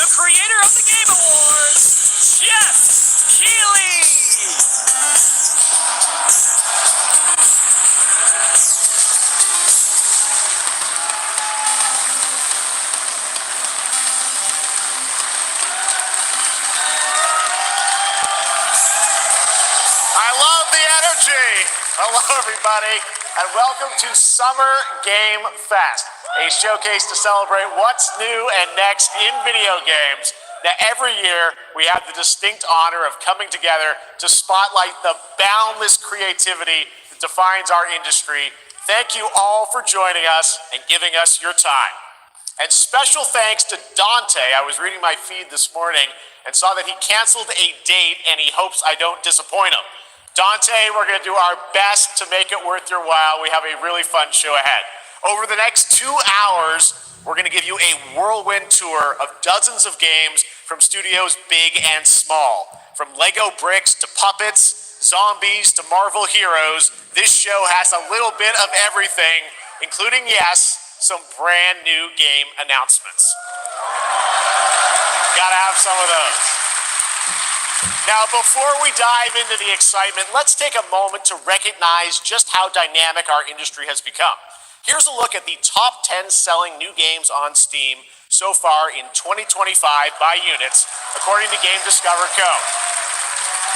the creator of the Game Awards, Jeff Keighley. I love the energy. Hello, everybody, and welcome to Summer Game Fest, a showcase to celebrate what's new and next in video games. Now, every year, we have the distinct honor of coming together to spotlight the boundless creativity that defines our industry. Thank you all for joining us and giving us your time. And special thanks to Dante. I was reading my feed this morning and saw that he canceled a date and he hopes I don't disappoint him. Dante, we're going to do our best to make it worth your while. We have a really fun show ahead. Over the next 2 hours, we're going to give you a whirlwind tour of dozens of games from studios big and small. From Lego bricks to puppets, zombies to Marvel heroes, this show has a little bit of everything, including, yes, some brand new game announcements. Gotta have some of those. Now, before we dive into the excitement, let's take a moment to recognize just how dynamic our industry has become. Here's a look at the top 10 selling new games on Steam so far in 2025 by units, according to Game Discover Co.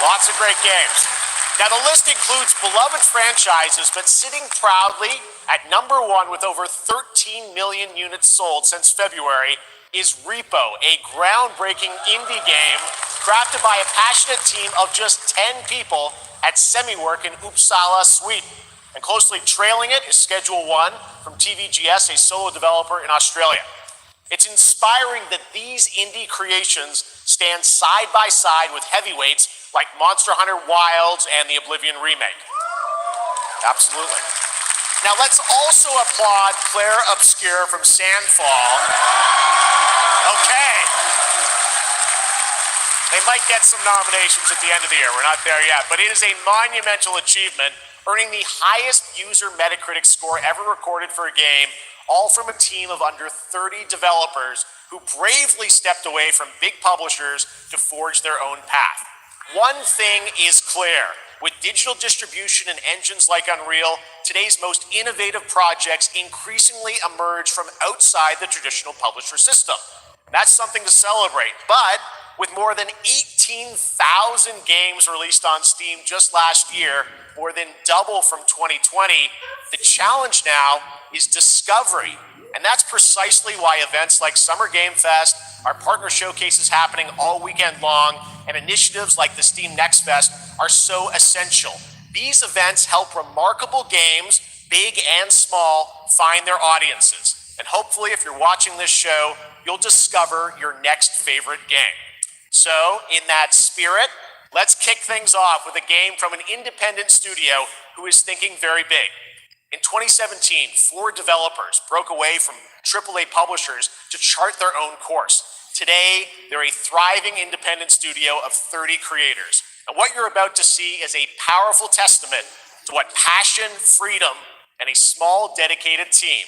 Lots of great games. Now, the list includes beloved franchises, but sitting proudly at number 1 with over 13 million units sold since February is Repo, a groundbreaking indie game crafted by a passionate team of just 10 people at SemiWork in Uppsala, Sweden. And closely trailing it is Schedule 1 from TVGS, a solo developer in Australia. It's inspiring that these indie creations stand side by side with heavyweights like Monster Hunter Wilds and the Oblivion remake. Absolutely. Now let's also applaud Claire Obscure from Sandfall. Okay. They might get some nominations at the end of the year. We're not there yet, but it is a monumental achievement, earning the highest user Metacritic score ever recorded for a game, all from a team of under 30 developers who bravely stepped away from big publishers to forge their own path. One thing is clear. With digital distribution and engines like Unreal, today's most innovative projects increasingly emerge from outside the traditional publisher system. That's something to celebrate, but with more than 18,000 games released on Steam just last year, more than double from 2020, the challenge now is discovery. And that's precisely why events like Summer Game Fest, our partner showcases happening all weekend long, and initiatives like the Steam Next Fest are so essential. These events help remarkable games, big and small, find their audiences. And hopefully, if you're watching this show, you'll discover your next favorite game. So, in that spirit, let's kick things off with a game from an independent studio who is thinking very big. In 2017, 4 developers broke away from AAA publishers to chart their own course. Today, they're a thriving independent studio of 30 creators. And what you're about to see is a powerful testament to what passion, freedom, and a small, dedicated team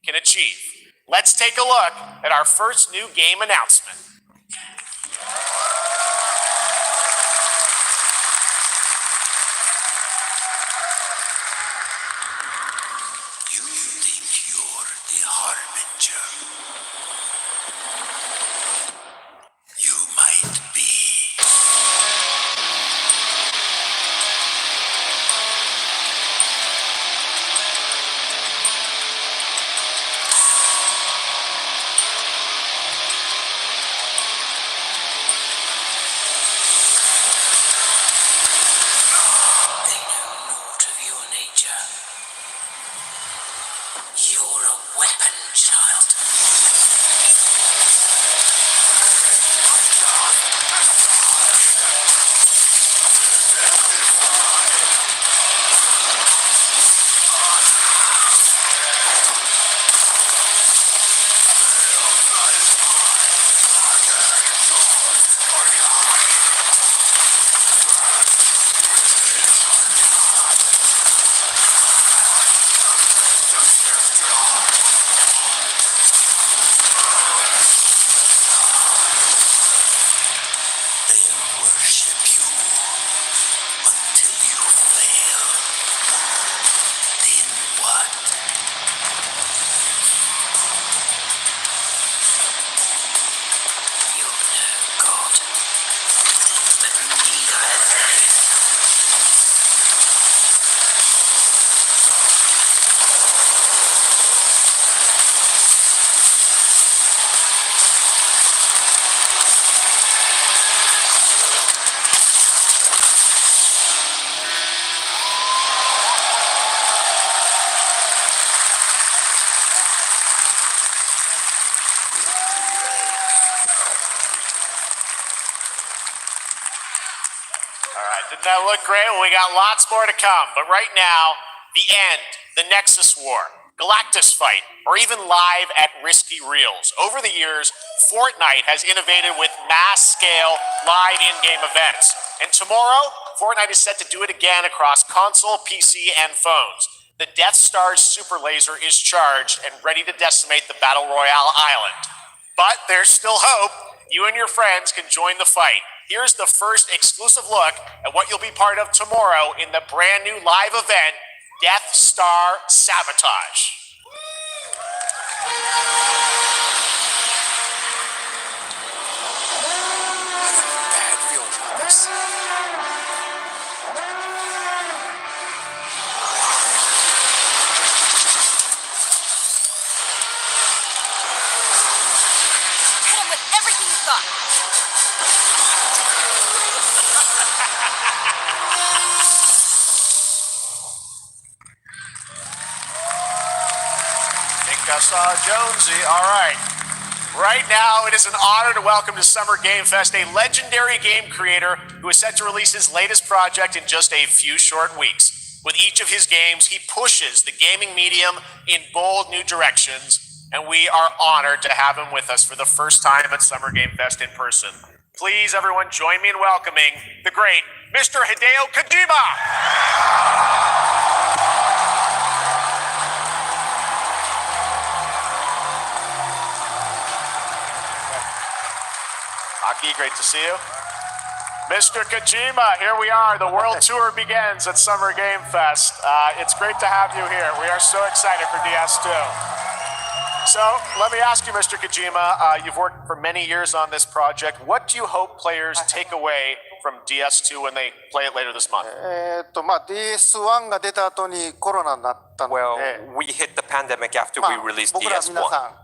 can achieve. Let's take a look at our first new game announcement. You think you're the Harbinger? You might be. Didn't that look great? Well, we got lots more to come. But right now, the end, the Nexus War, Galactus fight, or even live at Risky Reels. Over the years, Fortnite has innovated with mass-scale live in-game events. And tomorrow, Fortnite is set to do it again across console, PC, and phones. The Death Star's super laser is charged and ready to decimate the Battle Royale island. But there's still hope. You and your friends can join the fight. Here's the first exclusive look at what you'll be part of tomorrow in the brand new live event, Death Star Sabotage. Bad feeling about this. Hit him with everything you've got. Think I saw Jonesy. All right. Right now, it is an honor to welcome to Summer Game Fest a legendary game creator who is set to release his latest project in just a few short weeks. With each of his games, he pushes the gaming medium in bold new directions, and we are honored to have him with us for the first time at Summer Game Fest in person. Please, everyone, join me in welcoming the great Mr. Hideo Kojima. Aki, great to see you. Mr. Kojima, here we are. The world tour begins at Summer Game Fest. It's great to have you here. We are so excited for DS2. So let me ask you, Mr. Kojima, you've worked for many years on this project. What do you hope players take away from DS2 when they play it later this month? DS1 が出た後にコロナになったので、 Well, we hit the pandemic after we released 僕ら皆 DS1. さん、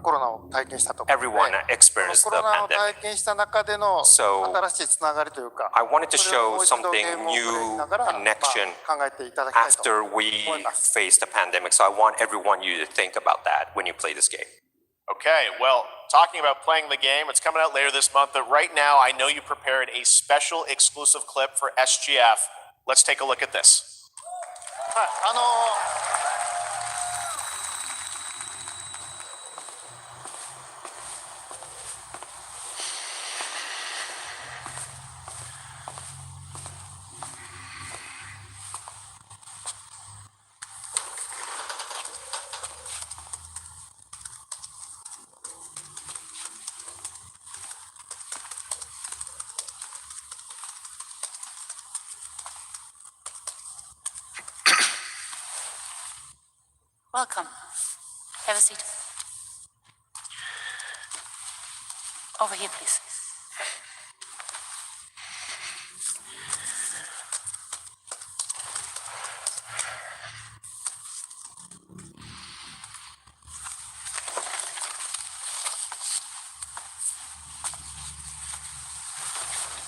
コロナを体験したと思うので、 Everyone experienced コ the ロナを体 pandemic. 験した中での So, 新しいつながりというか、 I wanted to それをもう show 一度 something ゲームをプレイし new, ながら、 connection 考えていただきたいと after 思 we います。 faced the pandemic. So I want everyone you to think about that when you play this game. Okay, well, talking about playing the game, it's coming out later this month, but right now I know you prepared a special exclusive clip for SGF. Let's take a look at this. はい、Welcome. Have a seat. Over here, please.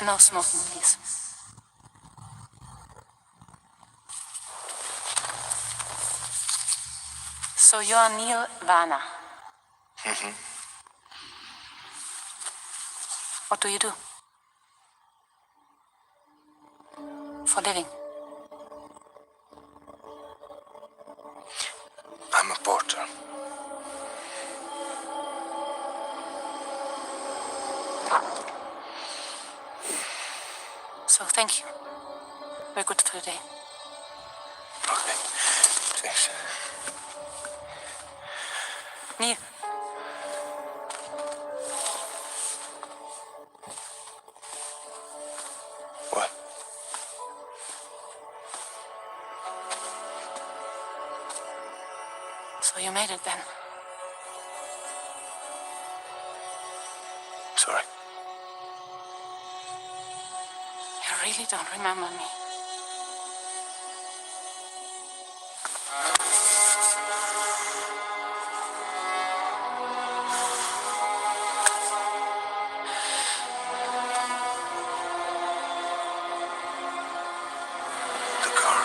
No smoking, please. So you're Neil Varner. What do you do? For living? I'm a porter. So thank you. We're good for today. Okay. Thanks. Neil. What? So you made it then. Sorry. You really don't remember me. The car.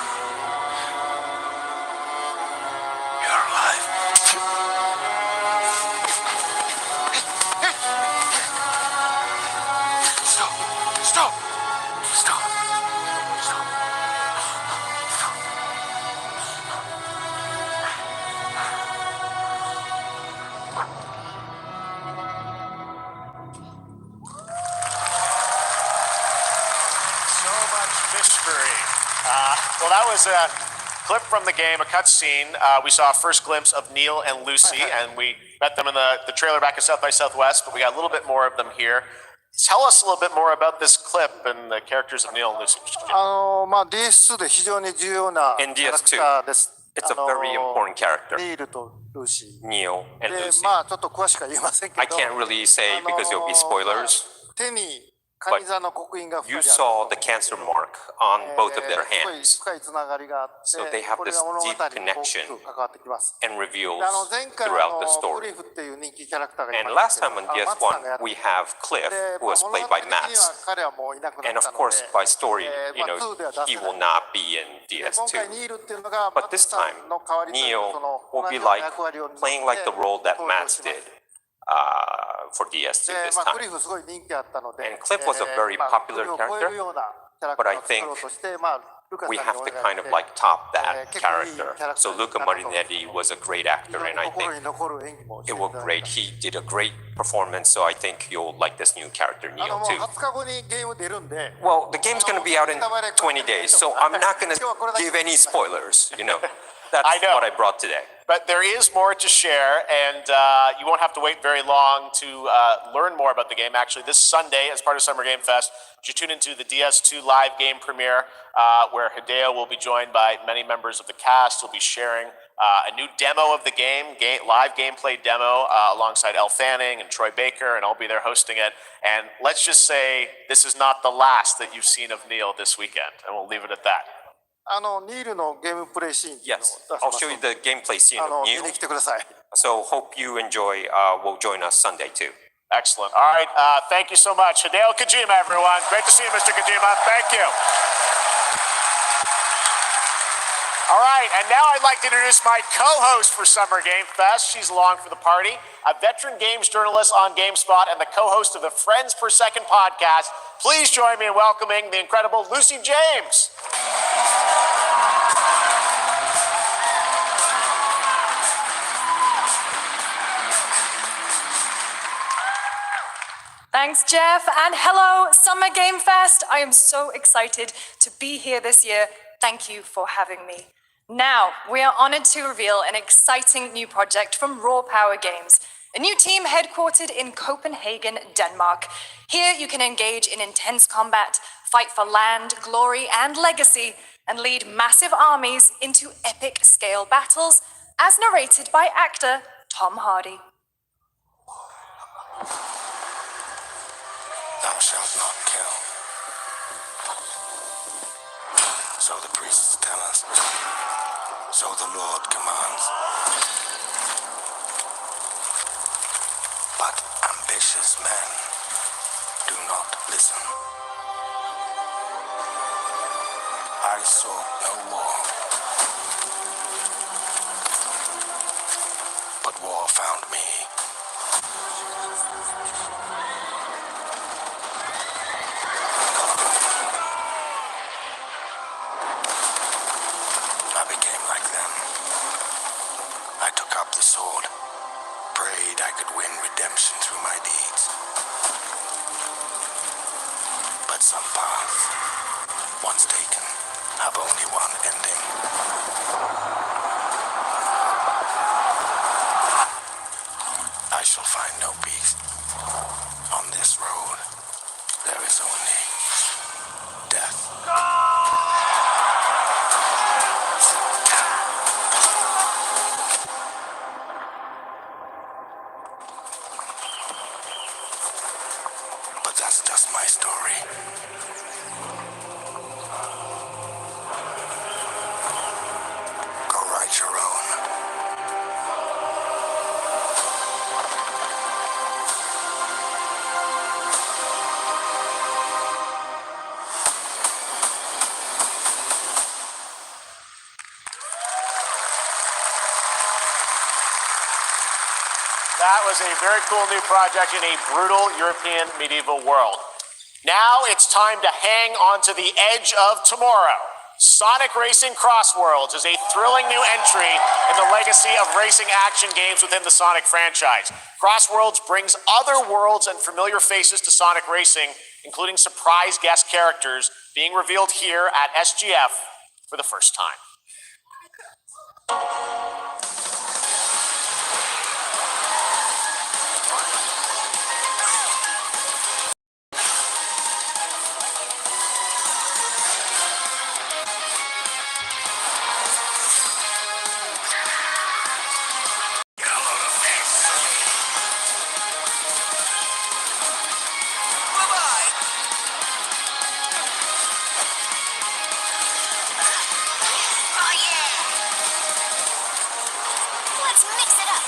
You're alive. Stop! Stop! Stop! Well, that was a clip from the game, a cutscene. We saw a first glimpse of Neil and Lucy, and we met them in the trailer back at South by Southwest, but we got a little bit more of them here. Tell us a little bit more about this clip and the characters of Neil and Lucy. DS2 で非常に重要なキ In ャラク DS2, ターです。 it's a very important character, ニールとルーシー。 Neil and で、 Lucy. まあちょっと詳しくは言えませんけ I ど、 can't really say because there'll be spoilers. 手にカニ座の刻印が2人 You ある saw the cancer mark on both of their すごい hands 深いつながりがあって So they have これ this が物語に deep 大き connection く関わってきます。 and reveals で前回 throughout the ク story. リフっていう人気キャラクターがい And まし last た time け on ど、マツさんがや DS1, って we have Cliff, で who was 物 played 語 by 的には Max. 彼はもういなくな And った of の course, で、 by story, まあ2では出 he せ will ない。 not be in で今回 DS2. ニールっていうのが But マツ this さ time, んの代わりという Neil その will 同 be じような like 役割を担って playing like the role that 登場 Max します did for DS2 で this まあ、ク time. リフすごい人気あったので、 And Cliff was a very まあ popular クリフを超えるようなキャラク But タ I ーを作ろうとして、まあ、ルカさん We に have お to 願い kind し of て、like top that 結構いい character. キャラクタ So ーに Luca なったと Marinetti was a great 非 actor, 常に and I 心 think に残る演技もして it いた worked だい great. た。 He did a great performance, so I think you'll like this new character, も Neil, う too. 20日後にゲーム出るんで、 Well, the game's going to be out in 20 days, so I'm not going to give any spoilers, That's I know. what I brought today. But there is more to share, and you won't have to wait very long to learn more about the game. Actually, this Sunday, as part of Summer Game Fest, you tune into the DS2 live game premiere, where Hideo will be joined by many members of the cast. He'll be sharing a new demo of the live gameplay demo, alongside Elle Fanning and Troy Baker, and I'll be there hosting it. And let's just say this is not the last that you've seen of Neil this weekend, and we'll leave it at that. ニールのゲームプレイシーンっていうのを Yes, 出し I'll ます show の you で the gameplay scene of 見 Neil. に来てください。 So hope you enjoy. Will join us Sunday too. Excellent. All right. Thank you so much. Hideo Kojima, everyone. Great to see you, Mr. Kojima. Thank you. All right. And now I'd like to introduce my co-host for Summer Game Fest. She's along for the party, a veteran games journalist on GameSpot and the co-host of the Friends Per Second podcast. Please join me in welcoming the incredible Lucy James. Thanks, Jeff, and hello, Summer Game Fest. I am so excited to be here this year. Thank you for having me. Now, we are honored to reveal an exciting new project from Raw Power Games, a new team headquartered in Copenhagen, Denmark. Here, you can engage in intense combat, fight for land, glory, and legacy, and lead massive armies into epic scale battles, as narrated by actor Tom Hardy. Thou shalt not kill. So the priests tell us. So the Lord commands. But ambitious men do not listen. I sought no war. But war found me. I became like them. I took up the sword, prayed I could win redemption through my deeds. But some paths, once taken, have only one ending. I shall find no peace. On this road, there is only death. But that's just my story. Go write your own. That was a very cool new project in a brutal European medieval world. Now it's time to hang onto the edge of tomorrow. Sonic Racing Crossworlds is a thrilling new entry in the legacy of racing action games within the Sonic franchise. Crossworlds brings other worlds and familiar faces to Sonic Racing, including surprise guest characters being revealed here at SGF for for the first time. Bye-bye. Oh yeah! Let's mix it up.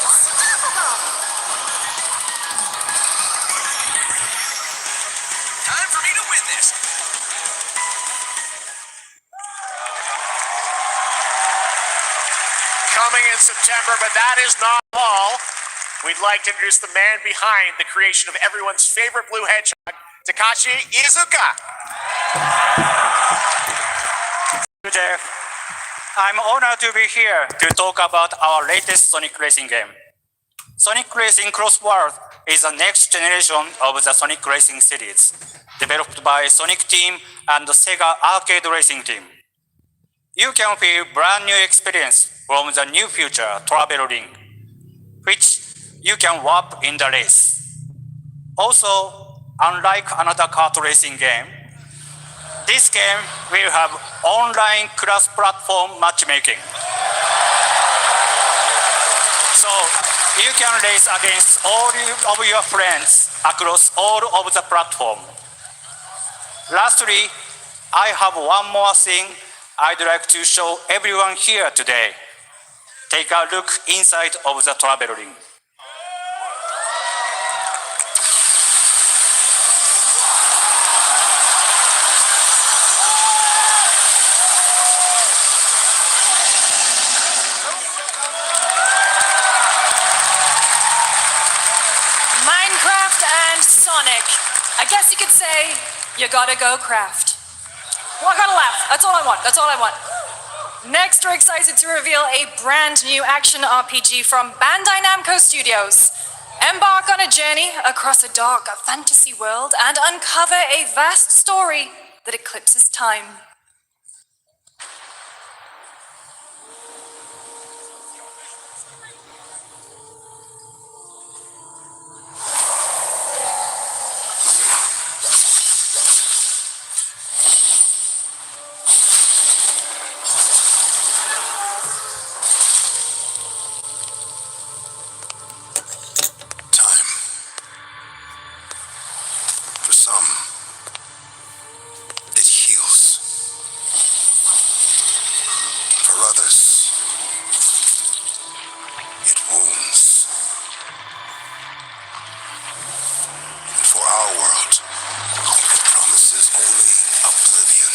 Unstoppable! Time for me to win this. Coming in September, but that is not all. We'd like to introduce the man behind the creation of everyone's favorite blue hedgehog, Takashi Iizuka. Good day. I'm honored to be here to talk about our latest Sonic Racing game. Sonic Racing Cross World is the next generation of the Sonic Racing series, developed by Sonic Team and the Sega Arcade Racing Team. You can feel brand new experience from the new future travel ring, which you can warp in the race. Also, unlike another kart racing game, this game will have online cross-platform matchmaking. So you can race against all of your friends across all of the platform. Lastly, I have one more thing I'd like to show everyone here today. Take a look inside of the travel ring. Minecraft and Sonic. I guess you could say, you gotta go craft. Well, I gotta laugh. That's all I want. That's all I want. Next, we're excited to reveal a brand new action RPG from Bandai Namco Studios. Embark on a journey across a dark fantasy world and uncover a vast story that eclipses time. Time. For some, it heals. For others, it wounds. And for our world, it promises only oblivion.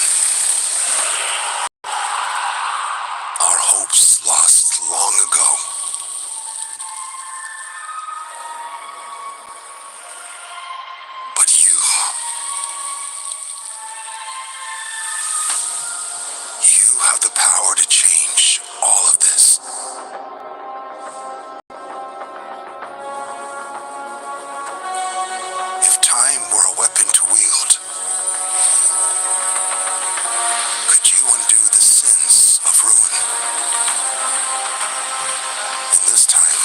Our hopes lost long ago. But you have the power to change all of this. If time were a weapon to wield, could you undo the sins of ruin? And this time,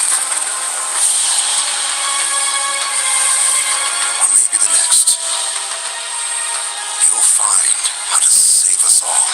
or maybe the next, you'll find how to save us all.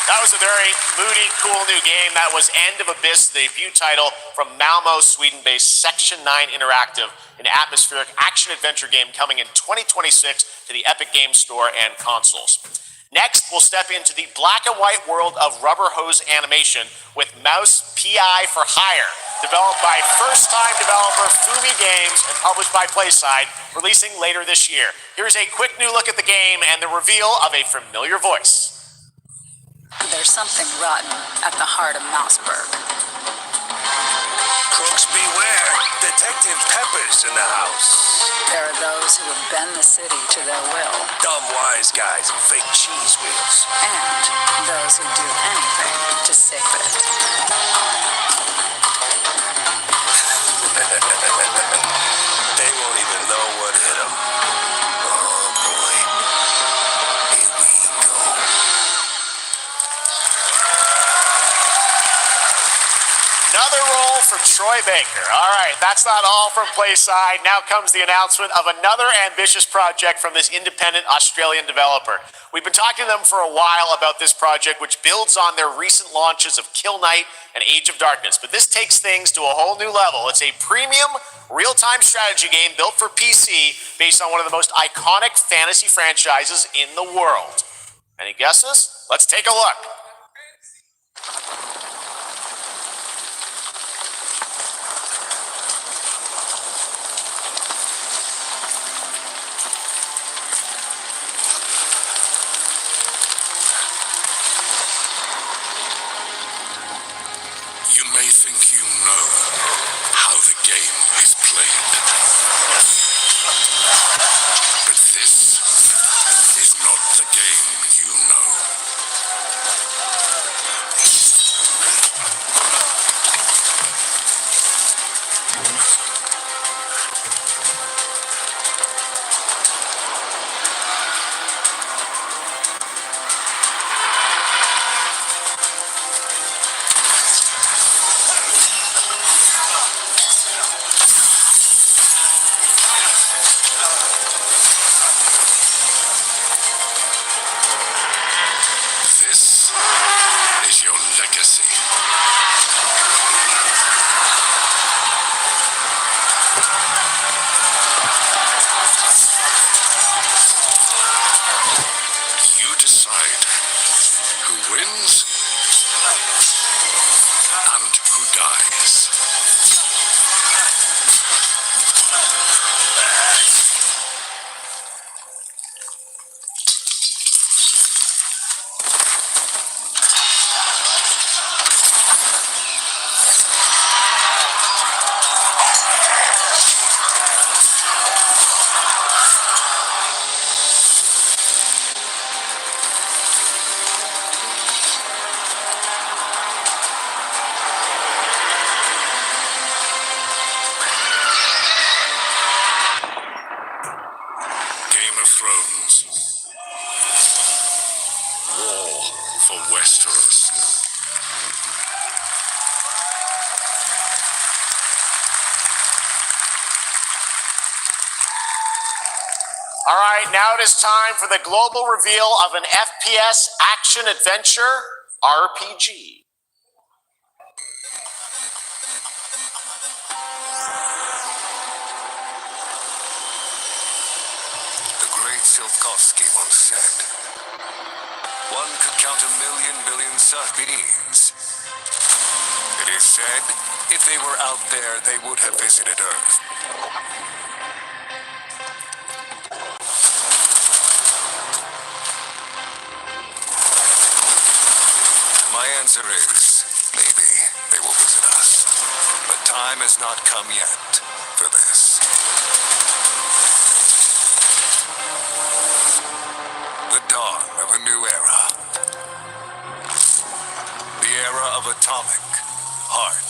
That was a very moody, cool new game. That was End of Abyss, the debut title from Malmo, Sweden-based Section 9 Interactive, an atmospheric action-adventure game coming in 2026 to the Epic Games Store and consoles. Next, we'll step into the black and white world of rubber hose animation with Mouse PI for Hire, developed by first-time developer Fumi Games and published by PlaySide, releasing later this year. Here's a quick new look at the game and the reveal of a familiar voice. There's something rotten at the heart of Mouseburg. Crooks beware. Detective Pepper's in the house. There are those who would bend the city to their will, Dumb wise guys and fake cheese wheels. and those who do anything to save it. They won't even know what hit them. Oh boy. Here we go. Another role for Troy Baker. All right, that's not all from PlaySide. Now comes the announcement of another ambitious project from this independent Australian developer. We've been talking to them for a while about this project, which builds on their recent launches of Kill Knight and Age of Darkness. But this takes things to a whole new level. It's a premium, real-time strategy game built for PC based on one of the most iconic fantasy franchises in the world. Any guesses? Let's take a look. You may think you know how the game is played. But this is not the game you know. This is your legacy. You decide who wins and who dies. Game of Thrones. War for Westeros. All right, now it is time for the global reveal of an FPS action adventure RPG. The great Silkovsky once said, one could count 1,000,000,000,000 beings. It is said, if they were out there, they would have visited Earth. My answer is, maybe they will visit us. But time has not come yet for this. The dawn of a new era. The era of atomic heart.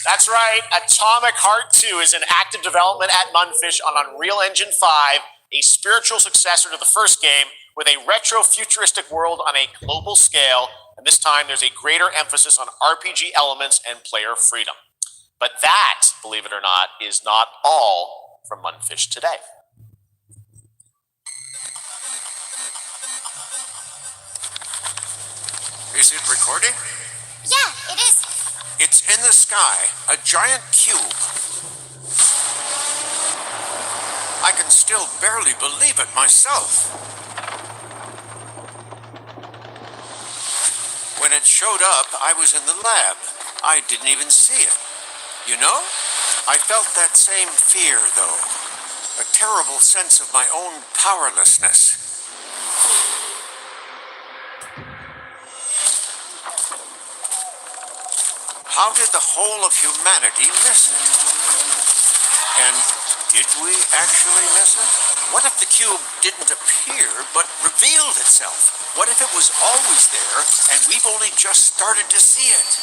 'That's right, Atomic Heart 2 is in active development at Munfish on Unreal Engine 5, a spiritual successor to the first game, with a retro-futuristic world on a global scale, and this time there's a greater emphasis on RPG elements and player freedom. But that, believe it or not, is not all from Munfish today. Is it recording? Yeah, it is. It's in the sky, a giant cube. I can still barely believe it myself. When it showed up, I was in the lab. I didn't even see it. You know, I felt that same fear, though. A terrible sense of my own powerlessness. How did the whole of humanity miss it? And did we actually miss it? What if the cube didn't appear, but revealed itself? What if it was always there, and we've only just started to see it?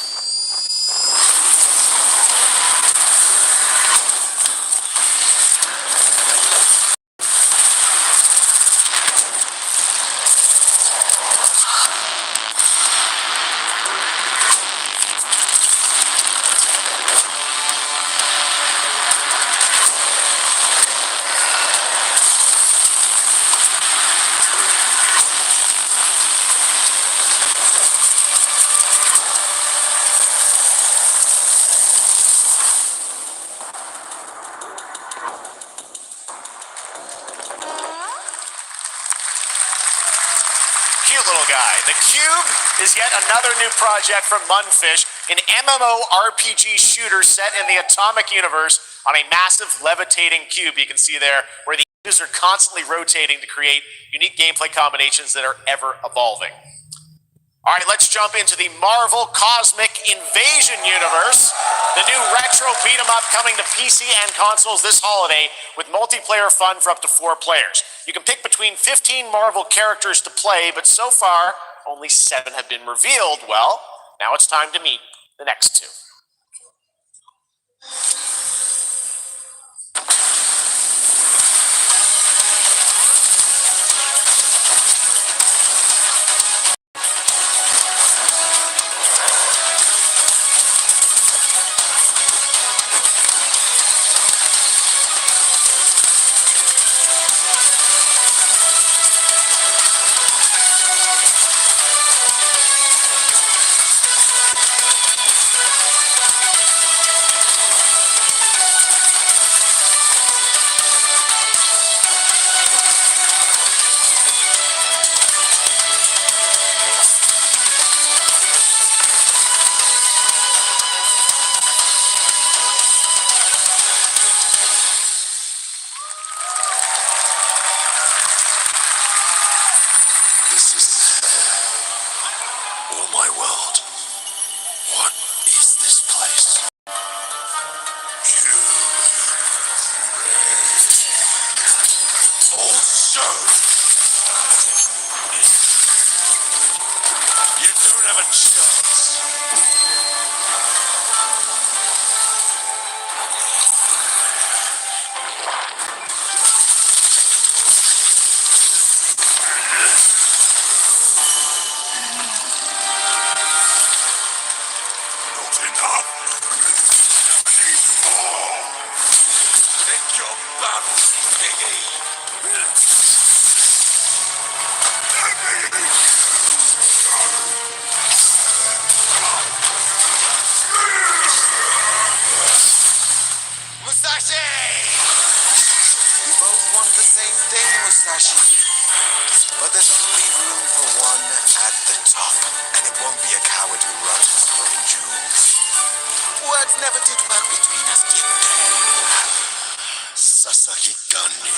Cute little guy. The Cube is yet another new project from Munfish, an MMORPG shooter set in the Atomic universe on a massive levitating cube you can see there, where the cubes are constantly rotating to create unique gameplay combinations that are ever evolving. All right, let's jump into the Marvel Cosmic Invasion universe, the new retro beat-em-up coming to PC and consoles this holiday with multiplayer fun for up to 4 players. You can pick between 15 Marvel characters to play, but so far, only 7 have been revealed. Well, now it's time to meet the next two. This is oh my world. What is this place? Also, you don't have a chance. Not enough. I need more. Take your battle, piggy. Musashi! We both want the same thing, Musashi. But there's only room for one at the top. And it won't be a coward who runs for jewels. Words never did work between us, did they? Sasaki Ganyu.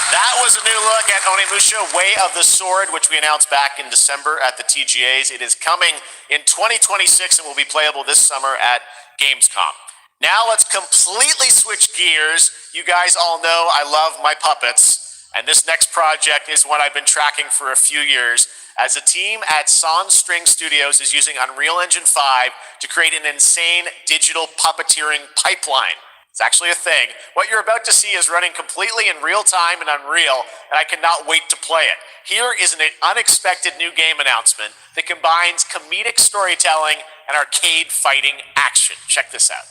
That was a new look at Onimusha Way of the Sword, which we announced back in December at the TGAs. It is coming in 2026 and will be playable this summer at Gamescom. Now let's completely switch gears. You guys all know I love my puppets, and this next project is one I've been tracking for a few years, as a team at Sans String Studios is using Unreal Engine 5 to create an insane digital puppeteering pipeline. It's actually a thing. What you're about to see is running completely in real time in Unreal, and I cannot wait to play it. Here is an unexpected new game announcement that combines comedic storytelling and arcade fighting action. Check this out.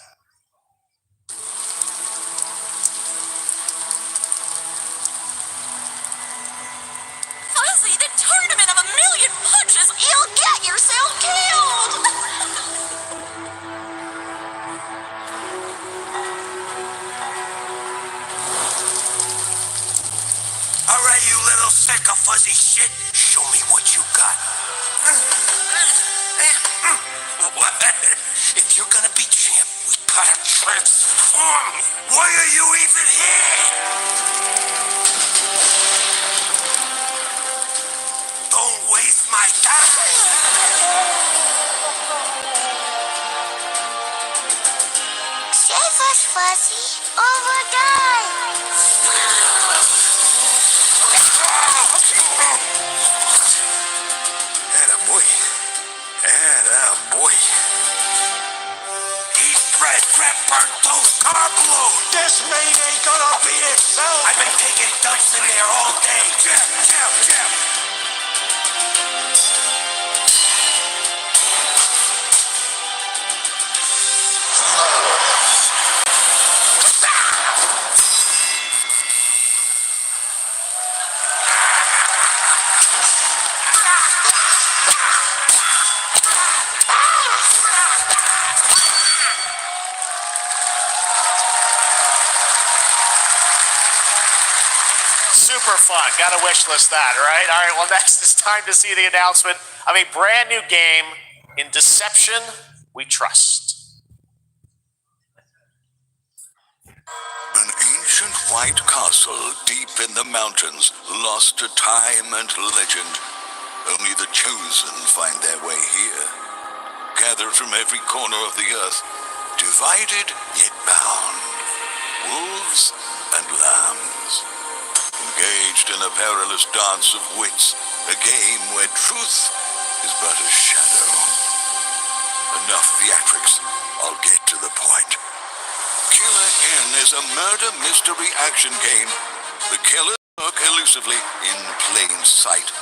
Fuzzy, the tournament of a million punches, you'll get yourself killed! All right, you little sack of fuzzy shit. Show me what you got. What? If you're gonna be champ, we gotta transform. Why are you even here? Don't waste my time. Save us, Fuzzy, or we'll die! Attaboy. Attaboy. Eat bread, crap, burnt toast, carb load. This mate ain't gonna beat itself. I've been taking dumps in there all day. Jab, jab, jab. Super fun. Gotta wish list that, right? All right, well, next it's time to see the announcement of a brand new game in Deception We Trust. An ancient white castle deep in the mountains, lost to time and legend. Only the chosen find their way here. Gathered from every corner of the earth, divided yet bound. Wolves and lambs. Engaged in a perilous dance of wits, a game where truth is but a shadow. Enough theatrics, I'll get to the point. Killer N is a murder mystery action game. The killers lurk elusively in plain sight.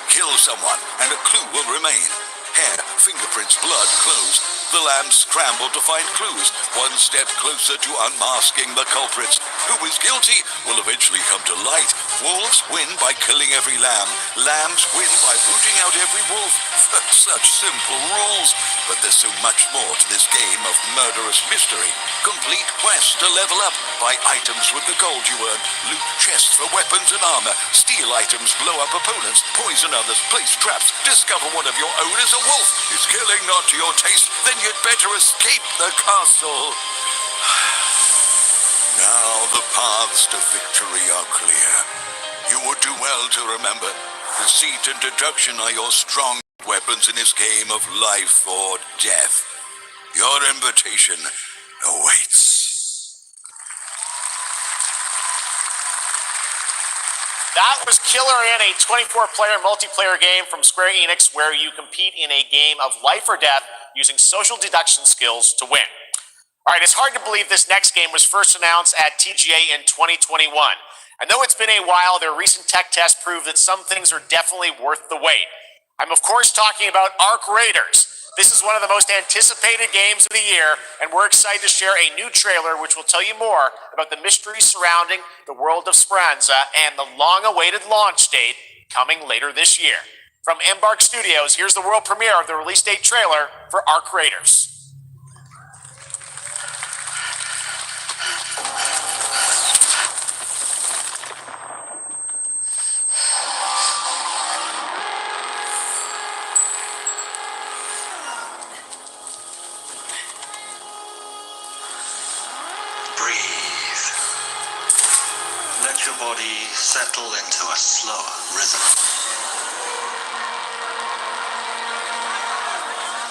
Kill someone and a clue will remain. Hair, fingerprints, blood, clothes. The lambs scramble to find clues, one step closer to unmasking the culprits. Who is guilty will eventually come to light. Wolves win by killing every lamb. Lambs win by rooting out every wolf. Such simple rules. But there's so much more to this game of murderous mystery. Complete quests to level up. Buy items with the gold you earn. Loot chests for weapons and armor. Steal items, blow up opponents, poison others, place traps. Discover one of your own is a wolf. Is killing not to your taste? Then you'd better escape the castle. Now the paths to victory are clear. You would do well to remember, deceit and deduction are your strong weapons in this game of life or death. Your invitation awaits. That was Killer in, a 24-player multiplayer game from Square Enix where you compete in a game of life or death using social deduction skills to win. All right, it's hard to believe this next game was first announced at TGA in 2021. And though it's been a while, their recent tech tests prove that some things are definitely worth the wait. I'm of course talking about Arc Raiders. This is one of the most anticipated games of the year, and we're excited to share a new trailer which will tell you more about the mystery surrounding the world of Speranza and the long-awaited launch date coming later this year. From Embark Studios, here's the world premiere of the release date trailer for Arc Raiders. Breathe. Let your body settle into a slower rhythm.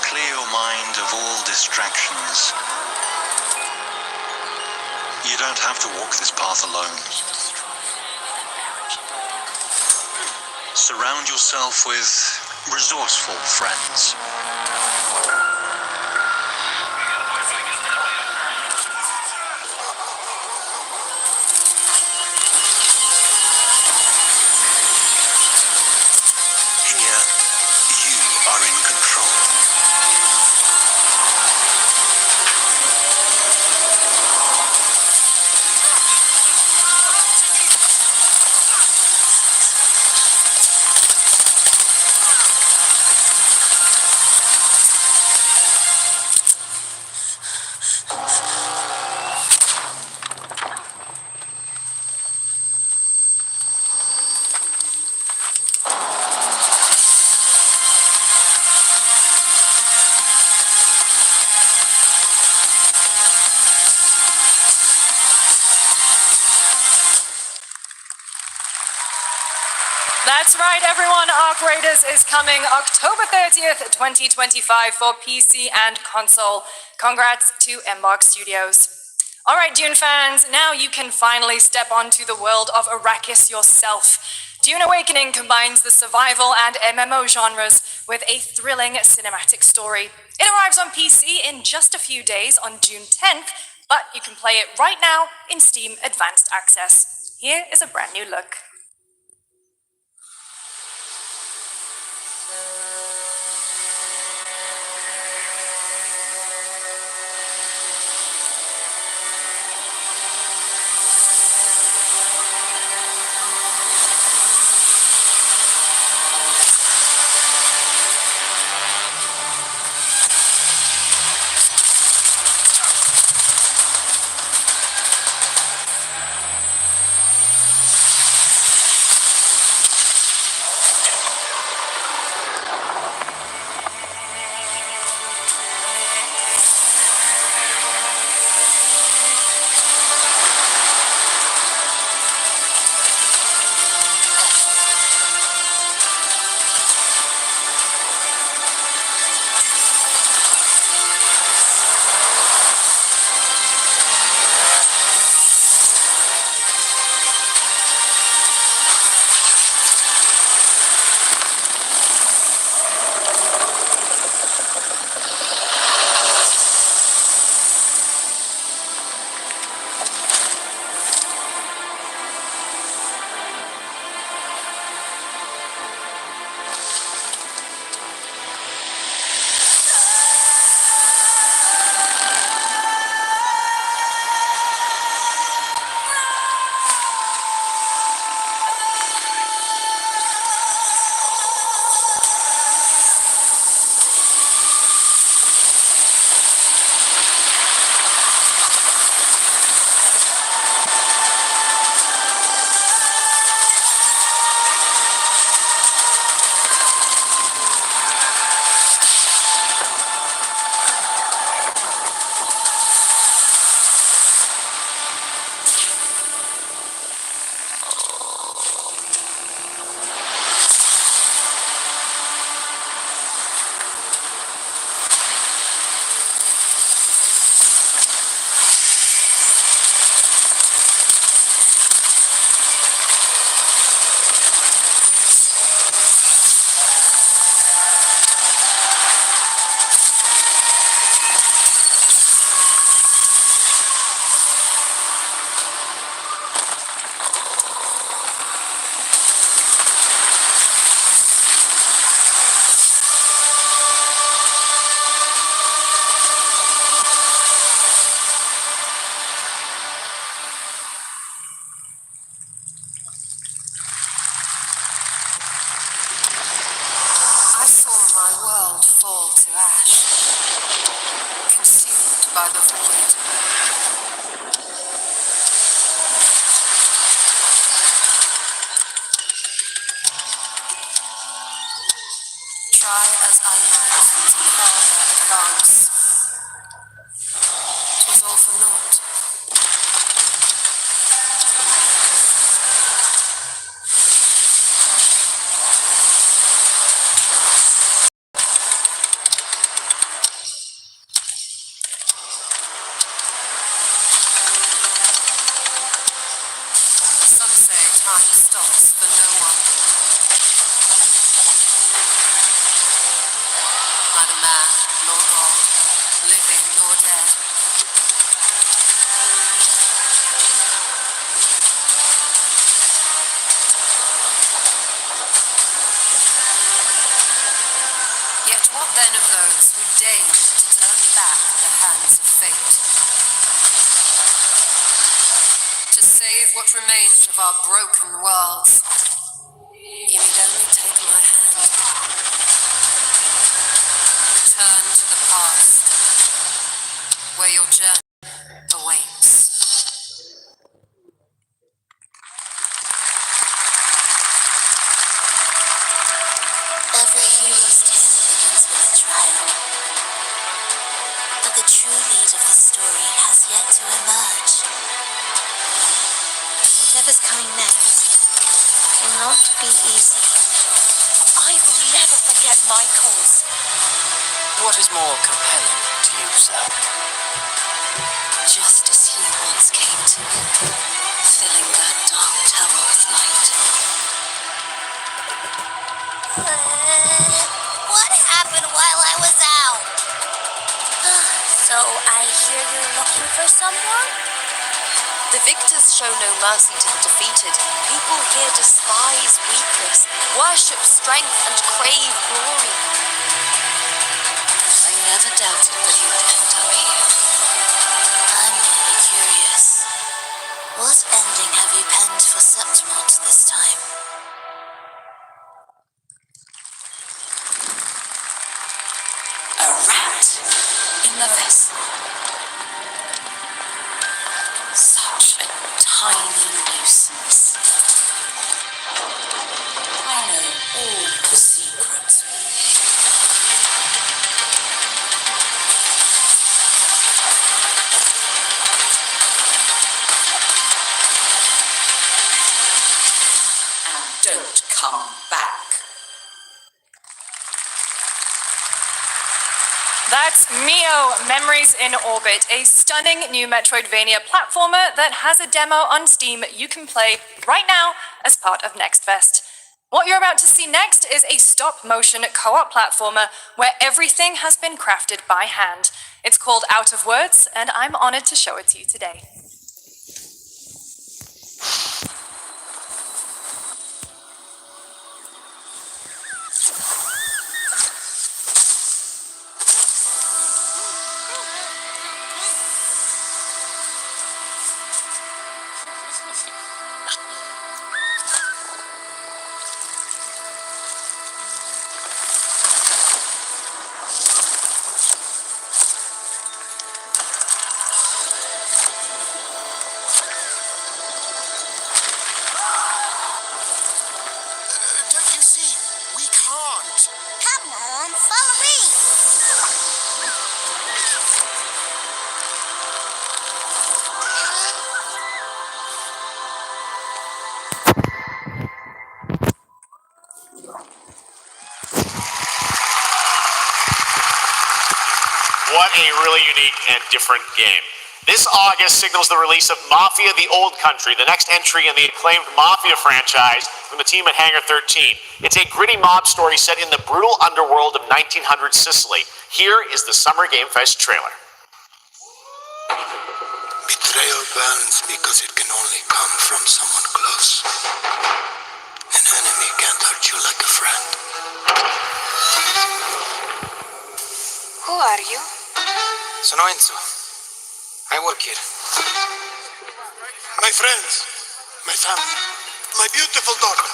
Clear your mind of all distractions. You don't have to walk this path alone. Surround yourself with resourceful friends. Here, you are in control. That's right, everyone. Arc Raiders is coming October 30th, 2025 for PC and console. Congrats to Embark Studios. All right, Dune fans, now you can finally step onto the world of Arrakis yourself. Dune Awakening combines the survival and MMO genres with a thrilling cinematic story. It arrives on PC in just a few days on June 10th, but you can play it right now in Steam Advanced Access. Here is a brand new look. by the void. Try as I might to further advance. 'Twas all for naught. Some say time stops for no one. Neither man nor God, living nor dead. Yet what then of those who deigned to turn back the hands of fate? To save what remained of our broken worlds, you need only take my hand. Return to the past, where your journey awaits. Every hero's tale begins with a trial. But the true lead of the story has yet to emerge. Whatever's coming next will not be easy. I will never forget my cause. What is more compelling to you, sir? Just as you once came to me, filling that dark tower with light. What happened while I was out? So I hear you're looking for someone? The victors show no mercy to the defeated. People here despise weakness, worship strength, and crave glory. I never doubted that you'd end up here. I'm merely curious. What ending have you penned for Septimont this time? A rat in the vessel. Such a tiny nuisance. I know all the secrets. And don't come back. That's Mio, Memories in Orbit, a stunning new Metroidvania platformer that has a demo on Steam you can play right now as part of Next Fest. What you're about to see next is a stop-motion co-op platformer where everything has been crafted by hand. It's called Out of Words, and I'm honored to show it to you today. Don't you see? We can't. Come on, follow me. What a really unique and different game. This August signals the release of Mafia: The Old Country, the next entry in the acclaimed Mafia franchise from the team at Hangar 13. It's a gritty mob story set in the brutal underworld of 1900 Sicily. Here is the Summer Game Fest trailer. Betrayal burns because it can only come from someone close. An enemy can't hurt you like a friend. Who are you? Sono Enzo. I work here. My friends, my family, my beautiful daughter,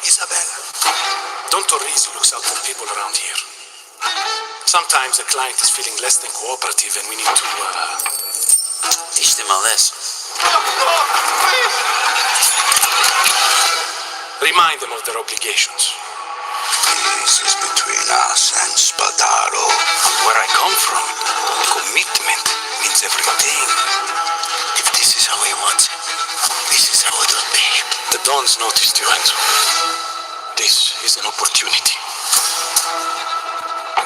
Isabella. Don Torrisi looks out for people around here. Sometimes the client is feeling less than cooperative and we need to, teach them a lesson. Remind them of their obligations. This is between us and Spadaro. Where I come from, commitment means everything. If this is how he wants it, this is how it will be. The Dons noticed you, Enzo. This is an opportunity.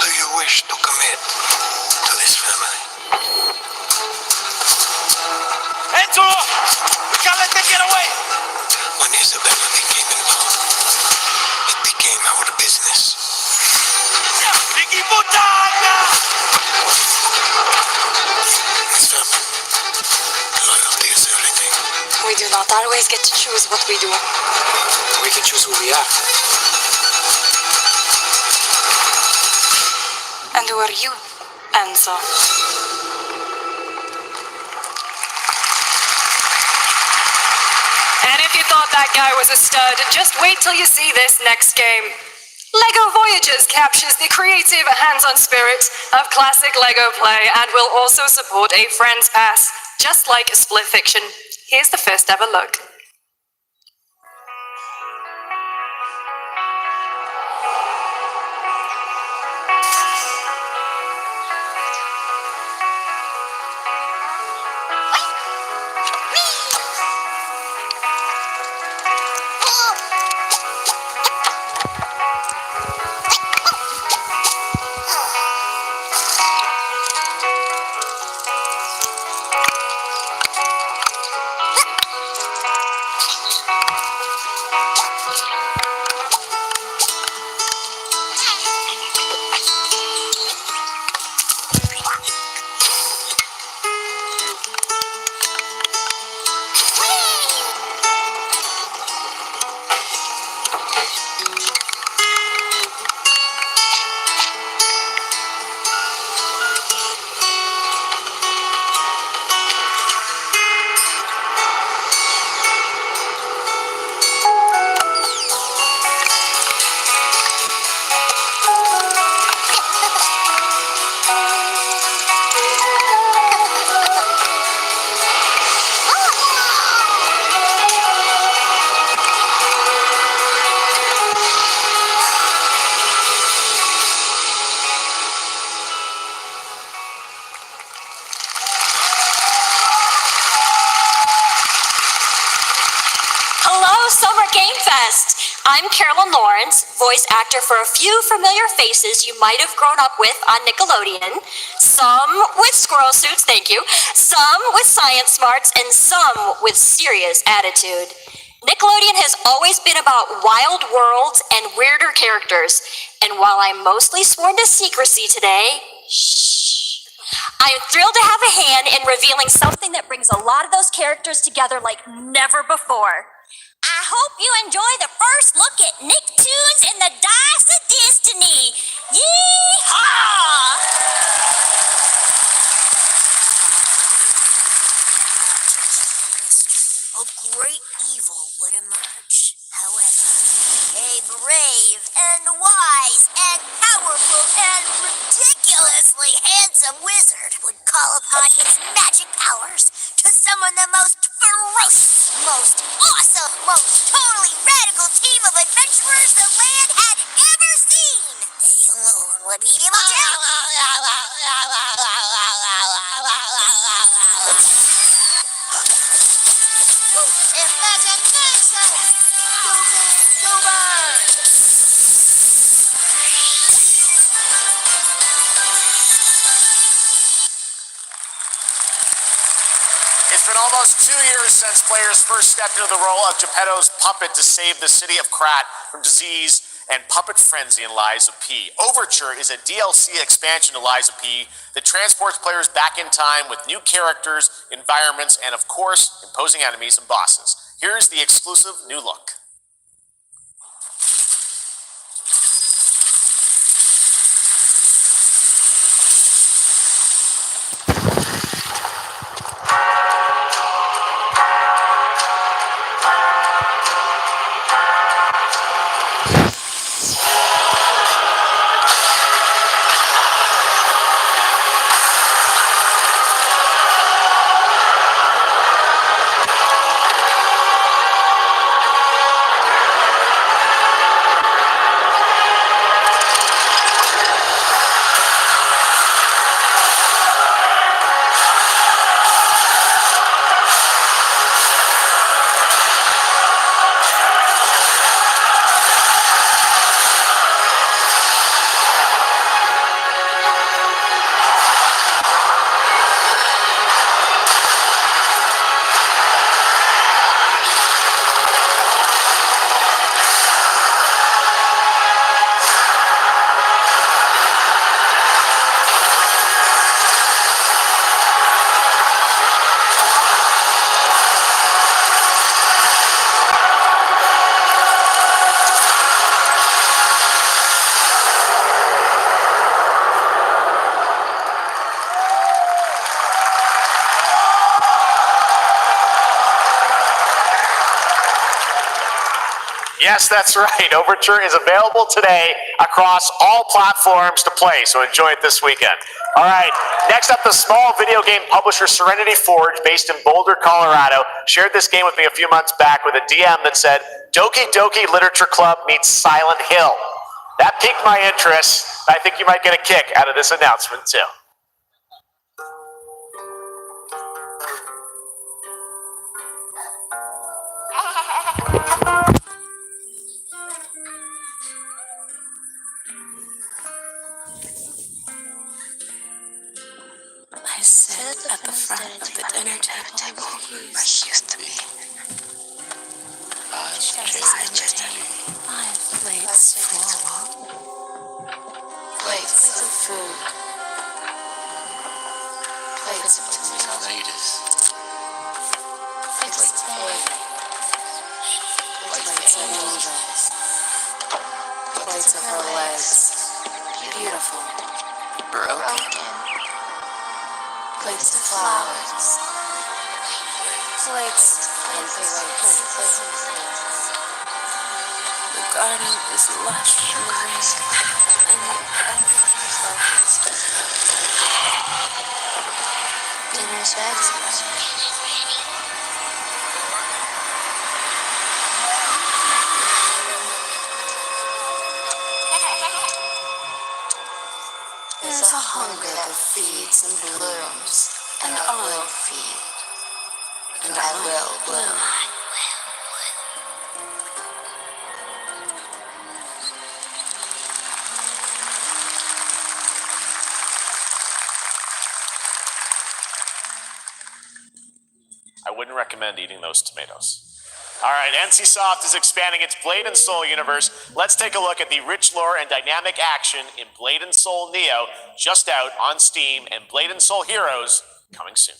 Do you wish to commit to this family? Enzo! We can't let them get away! When Isabella became involved, it became our business. Vicky Butana! Miss Family, loyalty is everything. We do not always get to choose what we do. We can choose who we are. And who are you, Enzo? And if you thought that guy was a stud, just wait till you see this next game. LEGO Voyages captures the creative, hands-on spirit of classic LEGO play and will also support a Friends Pass, just like Split Fiction. Here's the first ever look. Summer Game Fest. I'm Carolyn Lawrence, voice actor for a few familiar faces you might have grown up with on Nickelodeon. Some with squirrel suits, thank you. Some with science smarts, and some with serious attitude. Nickelodeon has always been about wild worlds and weirder characters. And while I'm mostly sworn to secrecy today, shh, I'm thrilled to have a hand in revealing something that brings a lot of those characters together like never before. I hope you enjoy the first look at Nicktoons and the Dice of Destiny. Yee-haw! A great evil would emerge. However, a brave and wise and powerful and ridiculously handsome wizard would call upon his magic powers to summon the most ferocious, most awesome, most totally radical team of adventurers the land had ever seen. They alone would be able to... It's been almost 2 years since players first stepped into the role of Geppetto's puppet to save the city of Krat from disease and puppet frenzy in Lies of P. Overture is a DLC expansion to Lies of P that transports players back in time with new characters, environments, and of course, imposing enemies and bosses. Here's the exclusive new look. Yes, that's right. Overture is available today across all platforms to play, so enjoy it this weekend. All right, next up, the small video game publisher Serenity Forge, based in Boulder, Colorado, shared this game with me a few months back with a DM that said, Doki Doki Literature Club meets Silent Hill. That piqued my interest. I think you might get a kick out of this announcement, too. I sit at the front of the dinner table where you used to be. Just empty. 5 plates full. Plates of food. Plates of tomatoes. Plates of egg. Plates of noodles. Plates of her legs. Beautiful. Broken. Plates of flowers. Plates and plates. The garden is lush in the rain, and the dinner's ready. There's a hunger that feeds and blooms, and I'll feed, and I will bloom. I wouldn't recommend eating those tomatoes. All right, NCSoft is expanding its Blade and Soul universe. Let's take a look at the rich lore and dynamic action in Blade and Soul Neo, just out on Steam, and Blade and Soul Heroes coming soon.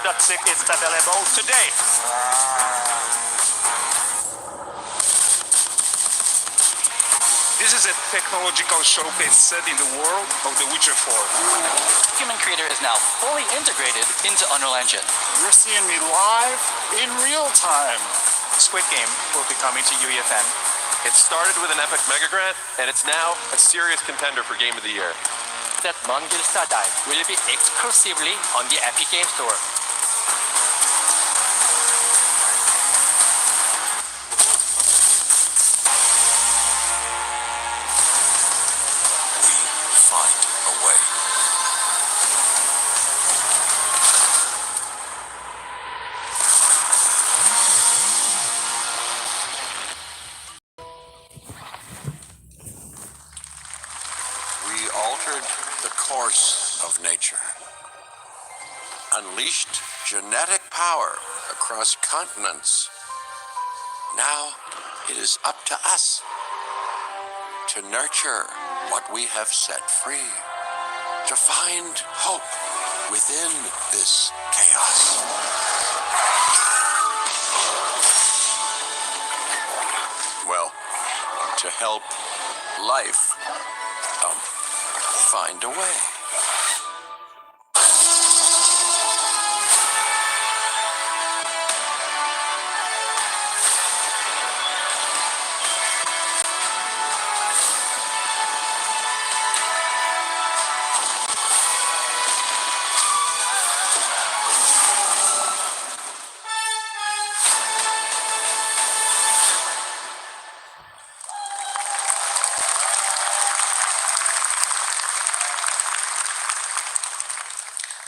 divirta-se is available today. This is a technological showcase set in the world of The Witcher 4. Human Creator is now fully integrated into Unreal Engine. You're seeing me live in real time. Squid Game will be coming to UEFN. It started with an epic mega grant, and it's now a serious contender for Game of the Year. That Mongilsa Dive will be exclusively on the Epic Game Store. Find a way. We altered the course of nature, unleashed genetic power across continents. Now it is up to us to nurture what we have set free, to find hope within this chaos. Well, to help life find a way.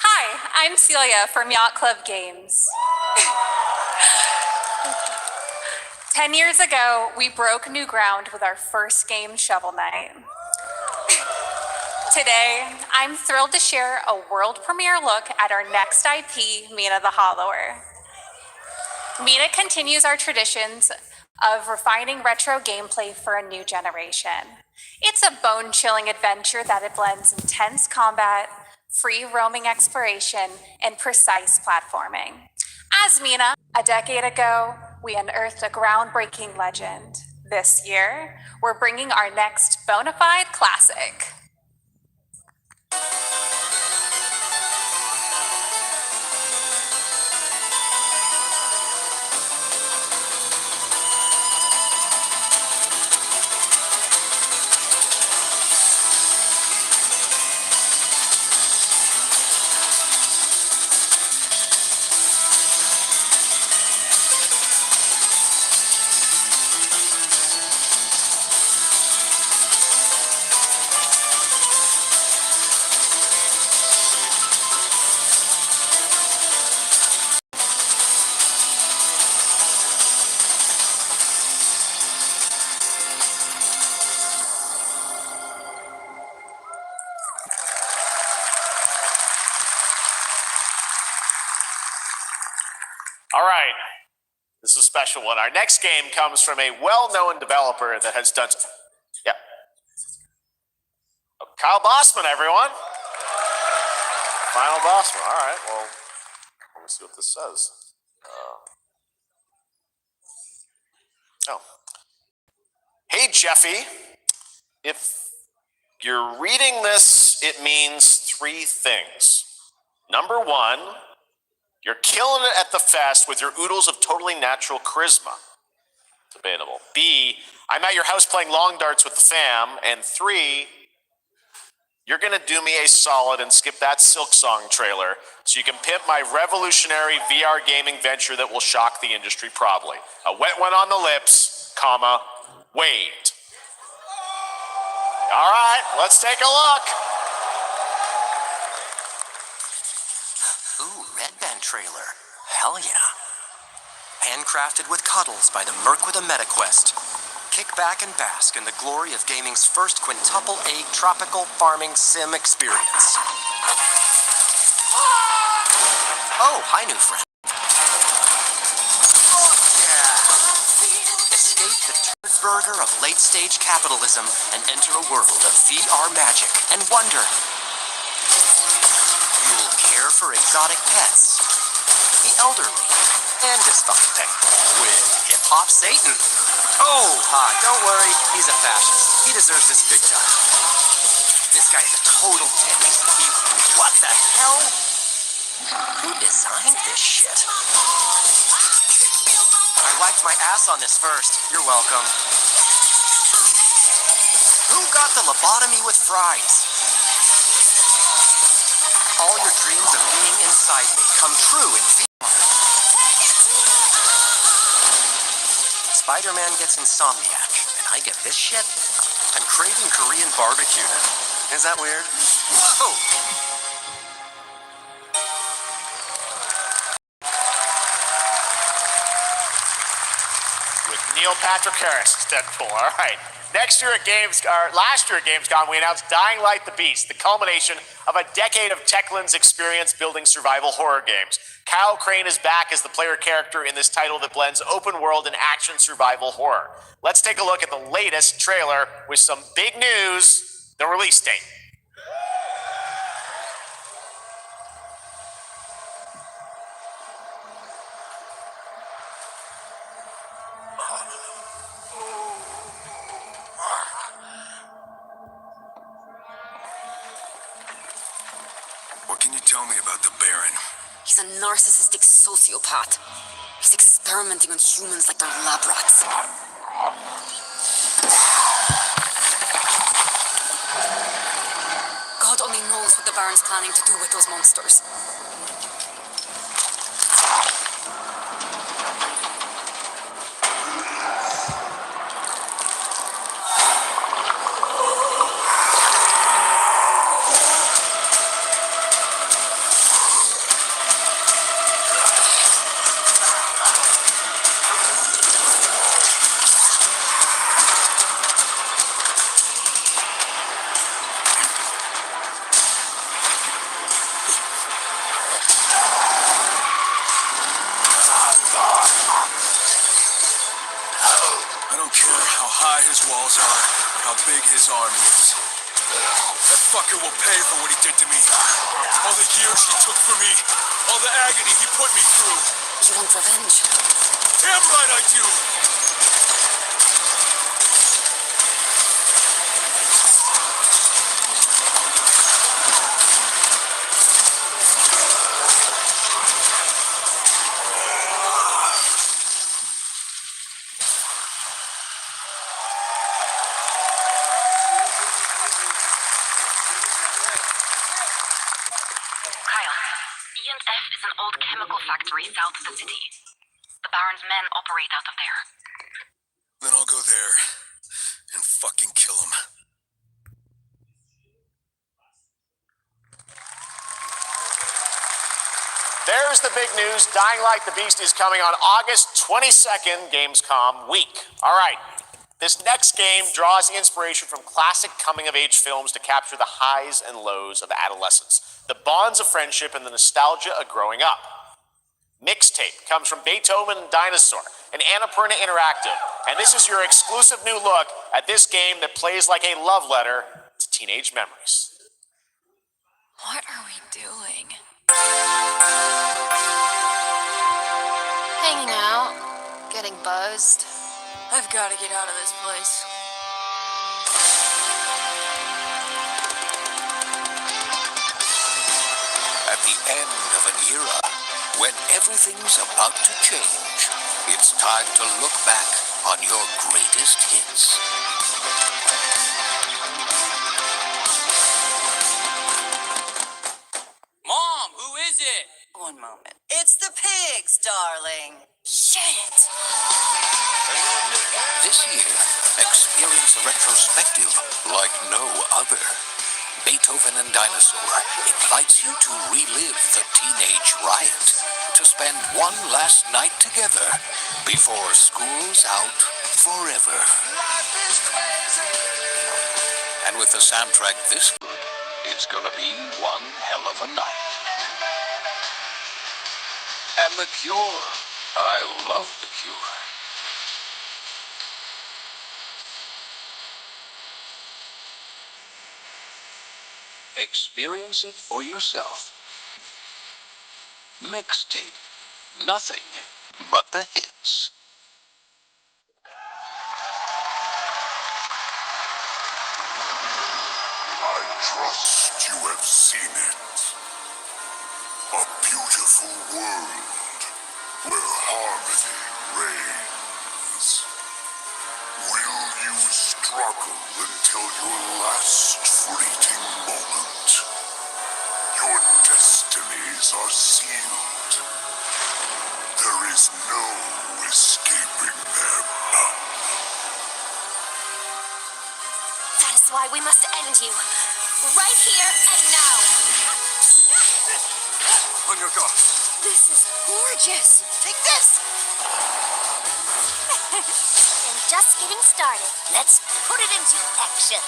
Hi, I'm Celia from Yacht Club Games. 10 years ago, we broke new ground with our first game, Shovel Knight. Today, I'm thrilled to share a world premiere look at our next IP, Mina the Hollower. Mina continues our traditions of refining retro gameplay for a new generation. It's a bone-chilling adventure that blends intense combat, free roaming exploration, and precise platforming. As Mina, a decade ago, we unearthed a groundbreaking legend. This year, we're bringing our next bona fide classic. All right, this is a special one. Our next game comes from a well-known developer that has done. Yeah. Oh, Kyle Bossman, everyone. Final Bossman. All right. Well, let me see what this says. Oh. Hey, Jeffy. If you're reading this, it means three things. Number one, you're killing it at the fest with your oodles of totally natural charisma. Debatable. B, I'm at your house playing long darts with the fam. And three, you're gonna do me a solid and skip that Silk Song trailer so you can pimp my revolutionary VR gaming venture that will shock the industry probably. A wet one on the lips, comma, wait. All right, let's take a look. Red Band trailer. Hell yeah. Handcrafted with cuddles by the Merc with a MetaQuest. Kick back and bask in the glory of gaming's first quintuple A tropical farming sim experience. Oh, hi, new friend. Yeah. Escape the turd burger of late-stage capitalism and enter a world of VR magic and wonder. You'll care for exotic pets the elderly, and dysfunction with hip-hop Satan. Oh, don't worry, he's a fascist. He deserves this big time. This guy is a total dick. What the hell? Who designed this shit? I wiped my ass on this first. You're welcome. Who got the lobotomy with fries? All your dreams of being inside me come true in VR. Spider-Man gets Insomniac, and I get this shit? I'm craving Korean barbecue now. Is that weird? Whoa! With Neil Patrick Harris as Deadpool. All right. Last year at Gamescom, we announced Dying Light the Beast, the culmination of a decade of Techland's experience building survival horror games. Kyle Crane is back as the player character in this title that blends open world and action survival horror. Let's take a look at the latest trailer with some big news, the release date. What can you tell me about the Baron? He's a narcissistic sociopath. He's experimenting on humans like they're lab rats. God only knows what the Baron's planning to do with those monsters. I don't care how high his walls are, how big his army is. That fucker will pay for what he did to me. All the years he took from me, all the agony he put me through. You want revenge? Damn right I do! E&F is an old chemical factory south of the city. The Baron's men operate out of there. Then I'll go there and fucking kill him. There's the big news. Dying Light the Beast is coming on August 22nd, Gamescom week. All right. This next game draws inspiration from classic coming-of-age films to capture the highs and lows of adolescence, the bonds of friendship, and the nostalgia of growing up. Mixtape comes from Beethoven and Dinosaur, an Annapurna Interactive, and this is your exclusive new look at this game that plays like a love letter to teenage memories. What are we doing? Hanging out, getting buzzed. I've got to get out of this place. At the end of an era, when everything's about to change, it's time to look back on your greatest hits. Mom, who is it? One moment. It's the pigs, darling. Shit! This year, experience a retrospective like no other. Beethoven and Dinosaur invites you to relive the teenage riot, to spend one last night together before school's out forever. Life is crazy. And with the soundtrack this good, it's gonna be one hell of a night. And The Cure. I love The Cure. Experience it for yourself. Mixtape. nothing but the hits. I trust you have seen it. A beautiful world where harmony reigns. Will you struggle until your last fleeting moment? Your destinies are sealed. There is no escaping them. That is why we must end you. Right here and now. On your guard. This is gorgeous. Take this. And just getting started. Let's put it into action.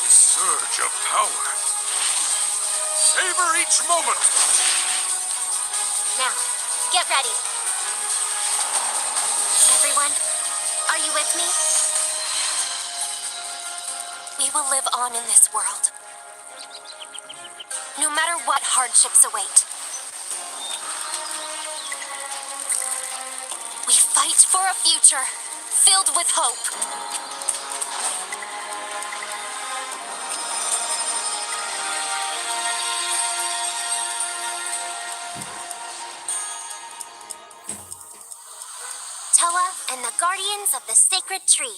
The surge of power. Savor each moment. Now, get ready. Everyone, are you with me? We will live on in this world. No matter what hardships await. We fight for a future filled with hope. Toa and the Guardians of the Sacred Tree.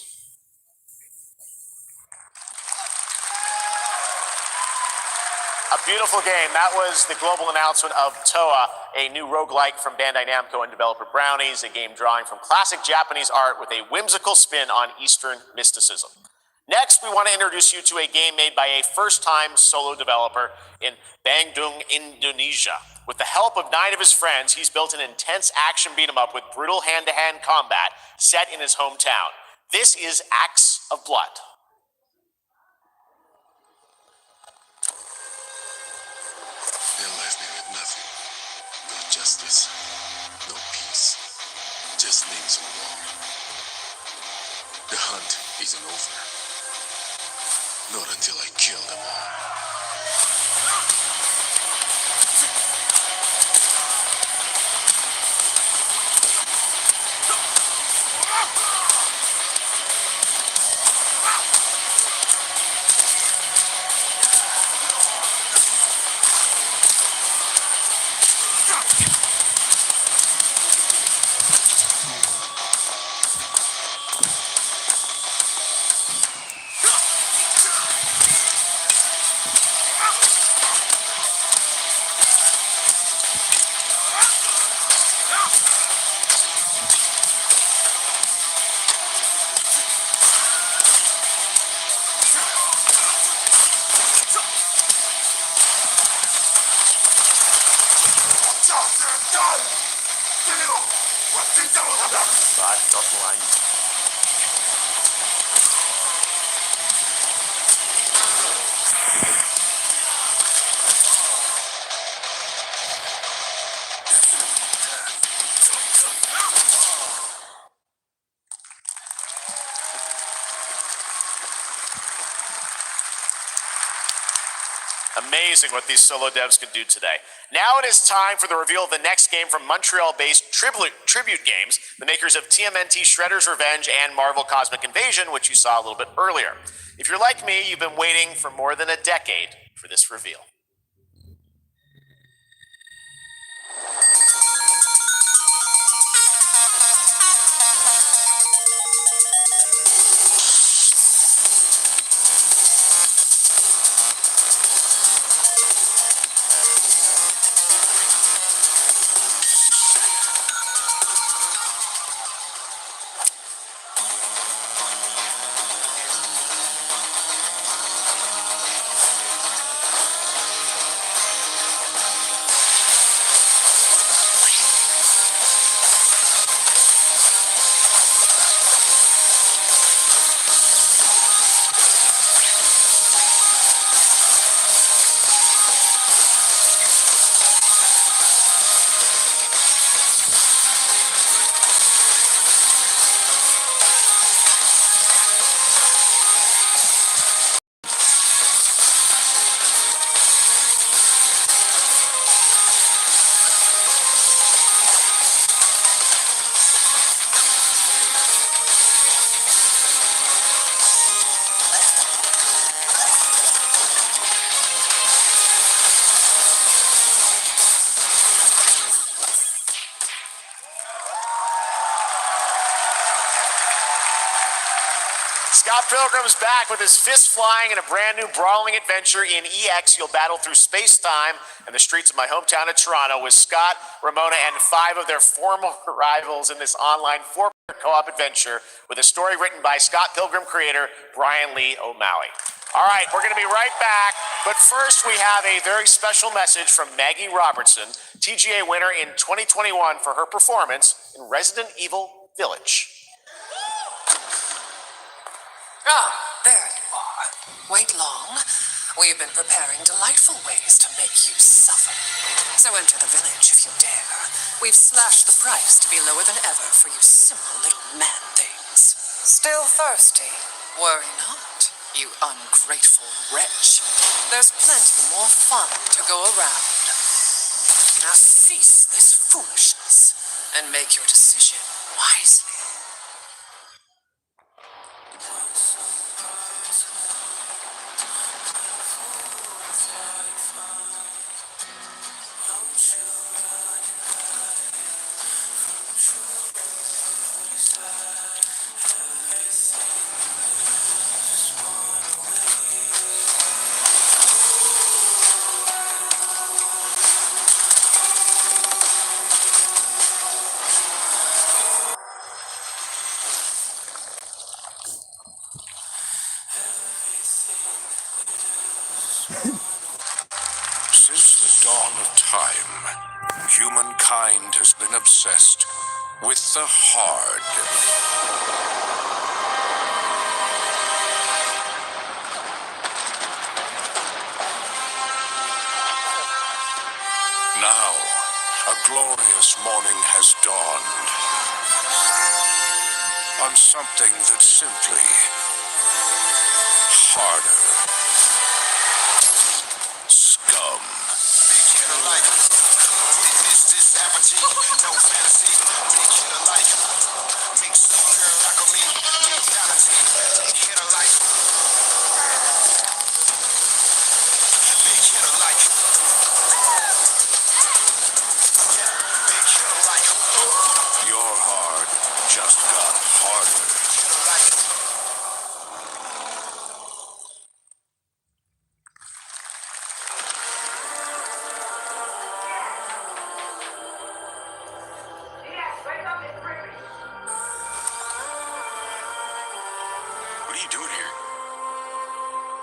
A beautiful game. That was the global announcement of Toa, a new roguelike from Bandai Namco and developer Brownies, a game drawing from classic Japanese art with a whimsical spin on Eastern mysticism. Next, we want to introduce you to a game made by a first-time solo developer in Bandung, Indonesia. With the help of 9 of his friends, he's built an intense action beat-em-up with brutal hand-to-hand combat set in his hometown. This is Acts of Blood. They left me with nothing. No justice. No peace. Just names on the wall. The hunt isn't over. Not until I kill them all. Amazing what these solo devs can do today. Now it is time for the reveal of the next game from Montreal-based Tribute Games, the makers of TMNT Shredder's Revenge and Marvel Cosmic Invasion, which you saw a little bit earlier. If you're like me, you've been waiting for more than a decade for this reveal. Scott Pilgrim's back with his fists flying in a brand new brawling adventure in EX. You'll battle through space-time and the streets of my hometown of Toronto with Scott, Ramona, and 5 of their former rivals in this online 4-player co-op adventure with a story written by Scott Pilgrim creator Brian Lee O'Malley. All right, we're going to be right back, but first we have a very special message from Maggie Robertson, TGA winner in 2021 for her performance in Resident Evil Village. Ah, there you are. Wait long. We've been preparing delightful ways to make you suffer. So enter the village if you dare. We've slashed the price to be lower than ever for you simple little man things. Still thirsty? Worry not, you ungrateful wretch. There's plenty more fun to go around. Now cease this foolishness and make your decision wisely. Since the dawn of time, humankind has been obsessed with the hard. Now, a glorious morning has dawned on something that's simply harder. Scum. Big hitter like witness this apathy, no fantasy. Big hitter like mix up pure alchemy, reality. Big hitter like big hitter like big hitter like your heart just got harder. What are you doing here?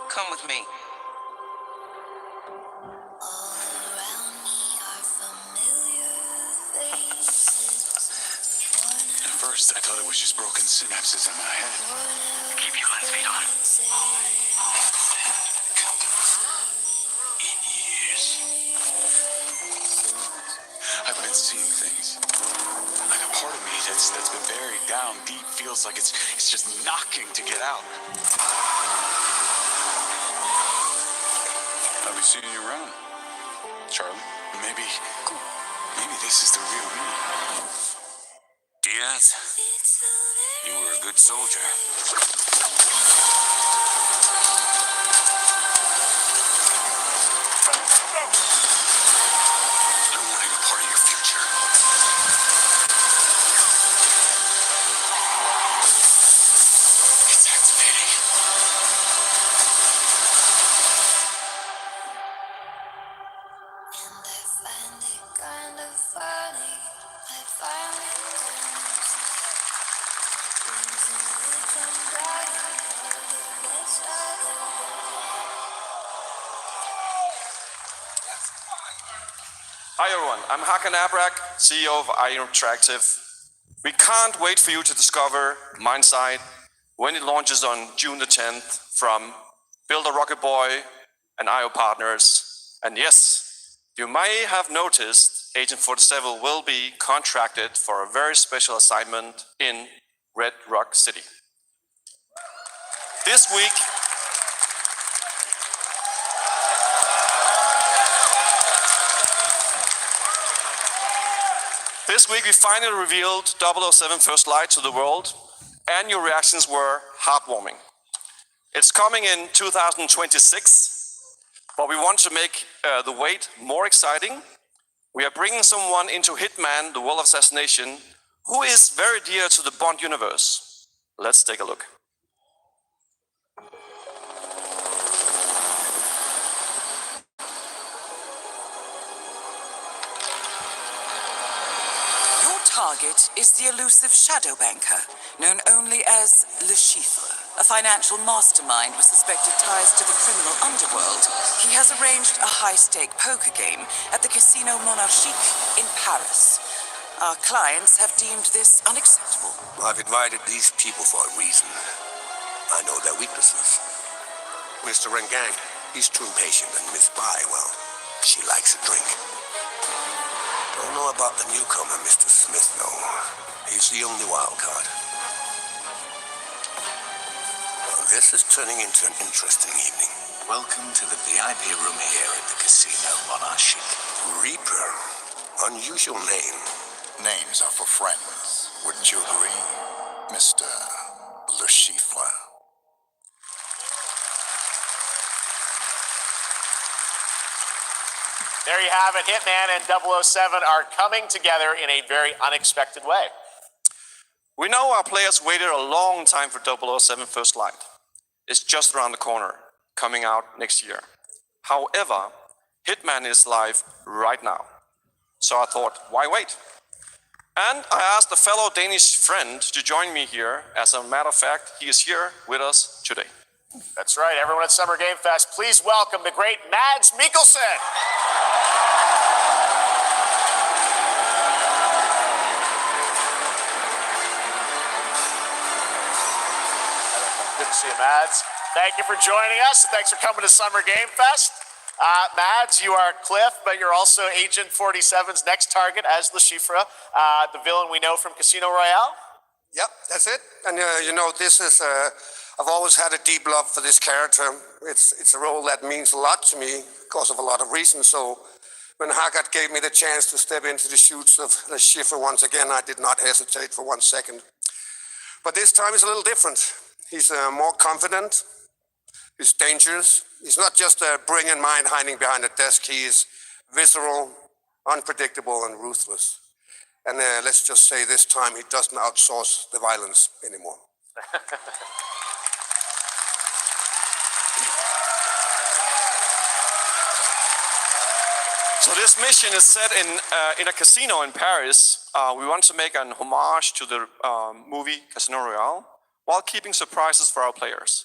Come with me. At first, I thought it was just broken synapses in my head. Keep your lens made on. In years, I've been seeing things. Like a part of me that's been buried down deep feels like it's just knocking to get out. I'll be seeing you around, Charlie. Maybe this is the real me. Diaz, you were a good soldier. I don't want to be part of your future. It's activating. Hi everyone, I'm Hakan Abrak, CEO of IO Interactive. We can't wait for you to discover Mindside when it launches on June the 10th from Build a Rocket Boy and IO partners. And yes, you may have noticed Agent 47 will be contracted for a very special assignment in Red Rock City. This week, we finally revealed 007 First Light to the world, and your reactions were heartwarming. It's coming in 2026, but we want to make the wait more exciting. We are bringing someone into Hitman, the World of Assassination, who is very dear to the Bond universe. Let's take a look. target is the elusive shadow banker, known only as Le Chiffre, a financial mastermind with suspected ties to the criminal underworld. He has arranged a high-stake poker game at the Casino Monarchique in Paris. Our clients have deemed this unacceptable. I've invited these people for a reason. I know their weaknesses. Mr. Rengang, he's too impatient, and Miss Bai, well, she likes a drink. Don't know about the newcomer, Mr. Smith, though. He's the only wild card. Well, this is turning into an interesting evening. Welcome to the VIP room here at the Casino Monarchique. Reaper. Unusual name. Names are for friends, wouldn't you agree, Mr. Le Chiffre? There you have it. Hitman and 007 are coming together in a very unexpected way. We know our players waited a long time for 007 First Light. It's just around the corner, coming out next year. However, Hitman is live right now. So I thought, why wait? And I asked a fellow Danish friend to join me here. As a matter of fact, he is here with us today. That's right, everyone at Summer Game Fest, please welcome the great Mads Mikkelsen. Good to see you, Mads. Thank you for joining us. Thanks for coming to Summer Game Fest. Mads, you are Cliff, but you're also Agent 47's next target as Le Chiffre, the villain we know from Casino Royale. Yep, that's it. And you know, this is, I've always had a deep love for this character. It's a role that means a lot to me because of a lot of reasons. So when Haggard gave me the chance to step into the shoes of Le Chiffre once again, I did not hesitate for 1 second. But this time is a little different. He's more confident. He's dangerous. He's not just a brilliant mind hiding behind a desk. He is visceral, unpredictable, and ruthless. And let's just say this time he doesn't outsource the violence anymore. So this mission is set in a casino in Paris. We want to make an homage to the movie Casino Royale while keeping surprises for our players.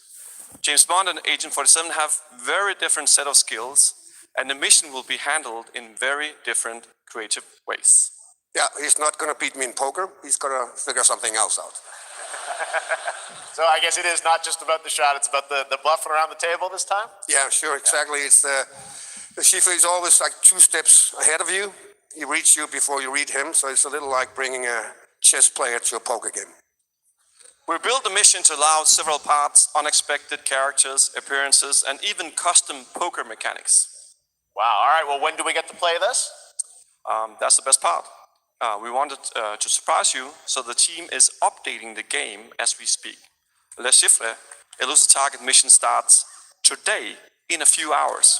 James Bond and Agent 47 have very different set of skills, and the mission will be handled in very different creative ways. Yeah, he's not going to beat me in poker. He's going to figure something else out. So I guess it is not just about the shot, it's about the bluffing around the table this time? Yeah, sure, exactly. It's the Chiffre is always like 2 steps ahead of you. He reads you before you read him, so it's a little like bringing a chess player to a poker game. We built the mission to allow several parts, unexpected characters, appearances, and even custom poker mechanics. Wow, all right, well, when do we get to play this? That's the best part. We wanted to surprise you, so the team is updating the game as we speak. Le Chiffre, Elusive Target mission starts today in a few hours.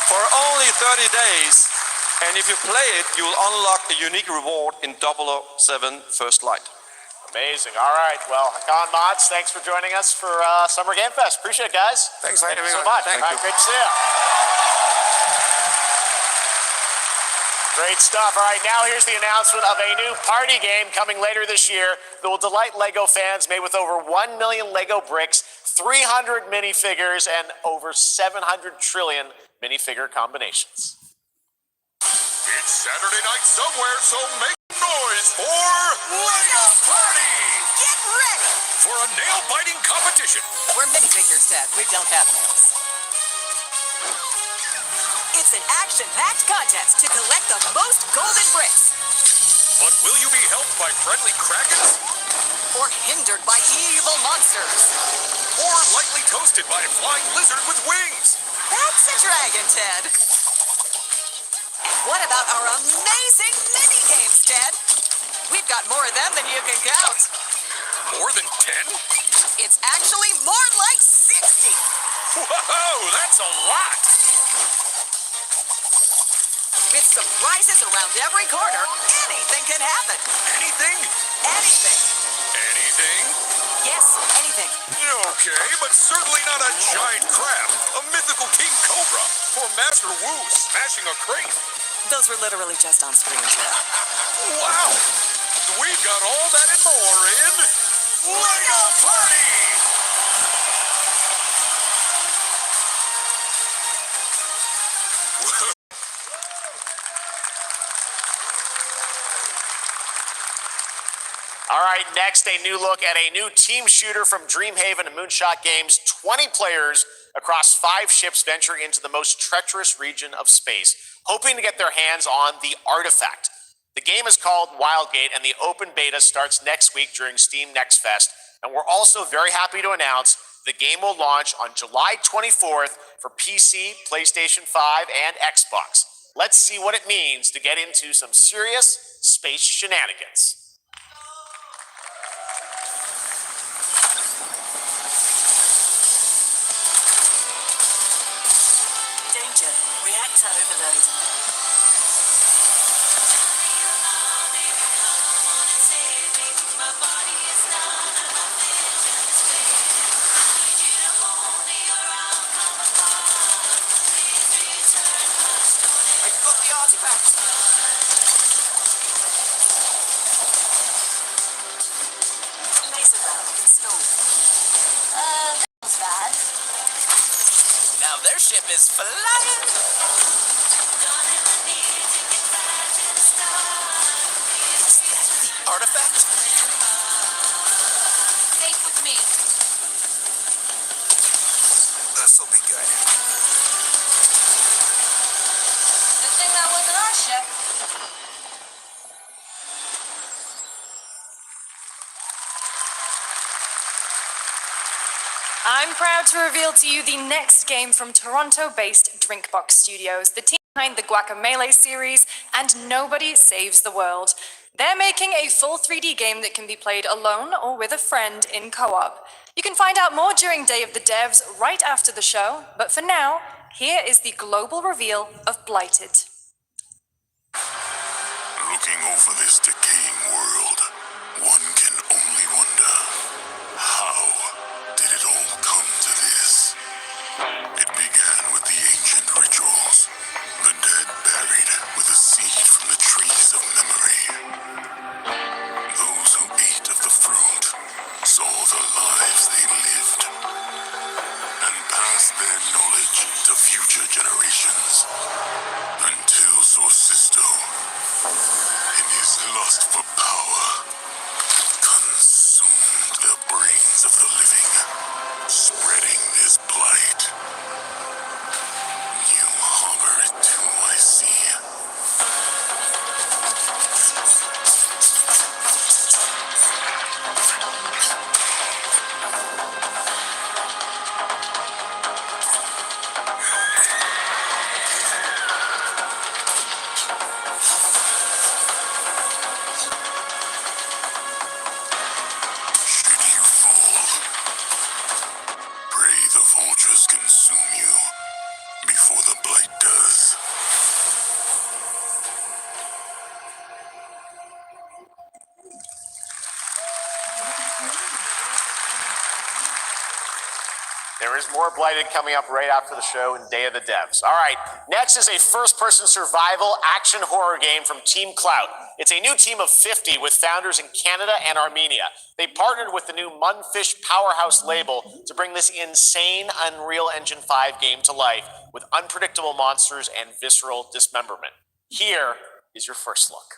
For only 30 days, and if you play it, you will unlock a unique reward in 007 First Light. Amazing. All right. Well, Hakan Mods, thanks for joining us for Summer Game Fest. Appreciate it, guys. Thanks for having me. Thank you so much. Thank All you. right, great to see you. Great stuff. All right, now here's the announcement of a new party game coming later this year that will delight LEGO fans, made with over 1 million LEGO bricks, 300 minifigures, and over 700 trillion minifigure combinations. It's Saturday night somewhere, so make noise for LEGO Party! Get ready! For a nail-biting competition. We're minifigures, Dad. We don't have nails. It's an action-packed contest to collect the most golden bricks. But will you be helped by friendly krakens? Or hindered by evil monsters. Or lightly toasted by a flying lizard with wings? That's a dragon, Ted. And what about our amazing mini-games, Ted? We've got more of them than you can count. More than 10? It's actually more like 60. Whoa, that's a lot! With surprises around every corner, anything can happen. Anything? Anything. Anything? Yes, anything. Okay, but certainly not a giant crab, a mythical king cobra, or Master Wu smashing a crate. Those were literally just on screen. Wow! We've got all that and more in Lego Party! All right, next, a new look at a new team shooter from Dreamhaven and Moonshot Games. 20 players across 5 ships venture into the most treacherous region of space, hoping to get their hands on the artifact. The game is called Wildgate, and the open beta starts next week during Steam Next Fest. And we're also very happy to announce the game will launch on July 24th for PC, PlayStation 5, and Xbox. Let's see what it means to get into some serious space shenanigans. Danger. Reactor overload. I've got the artifact! Laser round installed. That was bad. Now their ship is flying. Is that the artifact? Safe with me. This'll be good. Good thing that wasn't our ship. I'm proud to reveal to you the next game from Toronto-based Drinkbox Studios, the team behind the Guacamelee series and Nobody Saves the World. They're making a full 3D game that can be played alone or with a friend in co-op. You can find out more during Day of the Devs right after the show, but for now, here is the global reveal of Blighted. Looking over this decaying world, one can only wonder, how did it all come to this? It began with the ancient rituals, the dead buried with a seed from the trees of memory. Those who ate of the fruit saw the lives they lived and passed their knowledge to future generations until Sorcisto, in his lust for power, consumed the brains of the living, spreading this blight. You harbor it too, I see. Should you fall, pray the vultures consume you before the blight does. There is more Blighted coming up right after the show in Day of the Devs. All right, next is a first-person survival action horror game from Team Clout. It's a new team of 50 with founders in Canada and Armenia. They partnered with the new Munfish Powerhouse label to bring this insane Unreal Engine 5 game to life with unpredictable monsters and visceral dismemberment. Here is your first look.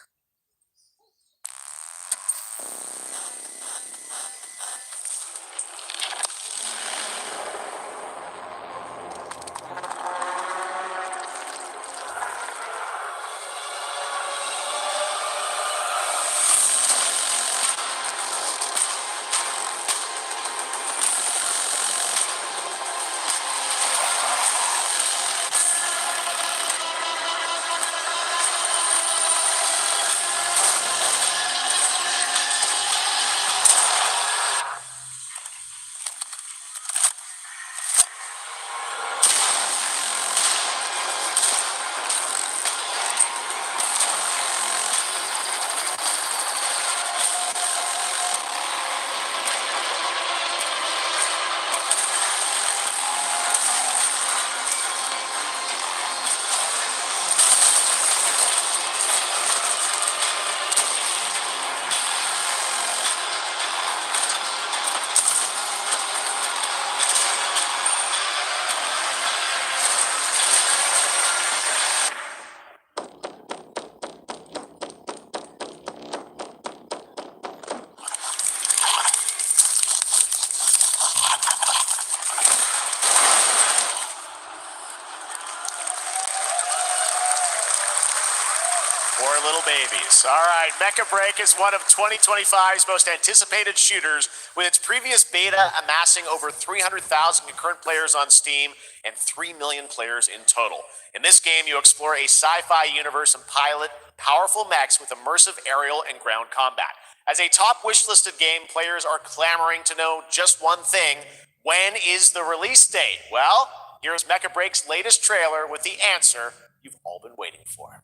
little babies. All right, Mecha Break is one of 2025's most anticipated shooters, with its previous beta amassing over 300,000 concurrent players on Steam and 3 million players in total. In this game, you explore a sci-fi universe and pilot powerful mechs with immersive aerial and ground combat. As a top wishlisted game, players are clamoring to know just one thing: when is the release date? Well, here's Mecha Break's latest trailer with the answer you've all been waiting for.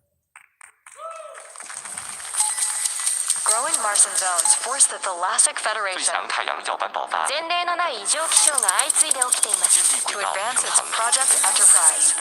Growing Martian zones force the Thalassic Federation 太阳角斑爆发。前例のない異常気象が相次いで起きています to advance its Project Enterprise.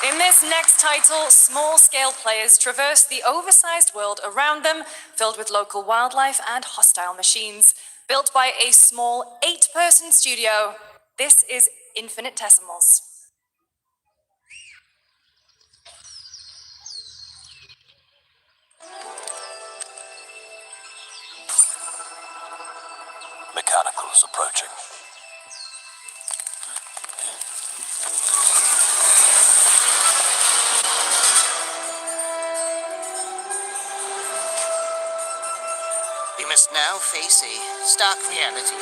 In this next title, small-scale players traverse the oversized world around them, filled with local wildlife and hostile machines. Built by a small 8-person studio, this is Infinitesimals. Mechanicals approaching. We must now face a stark reality.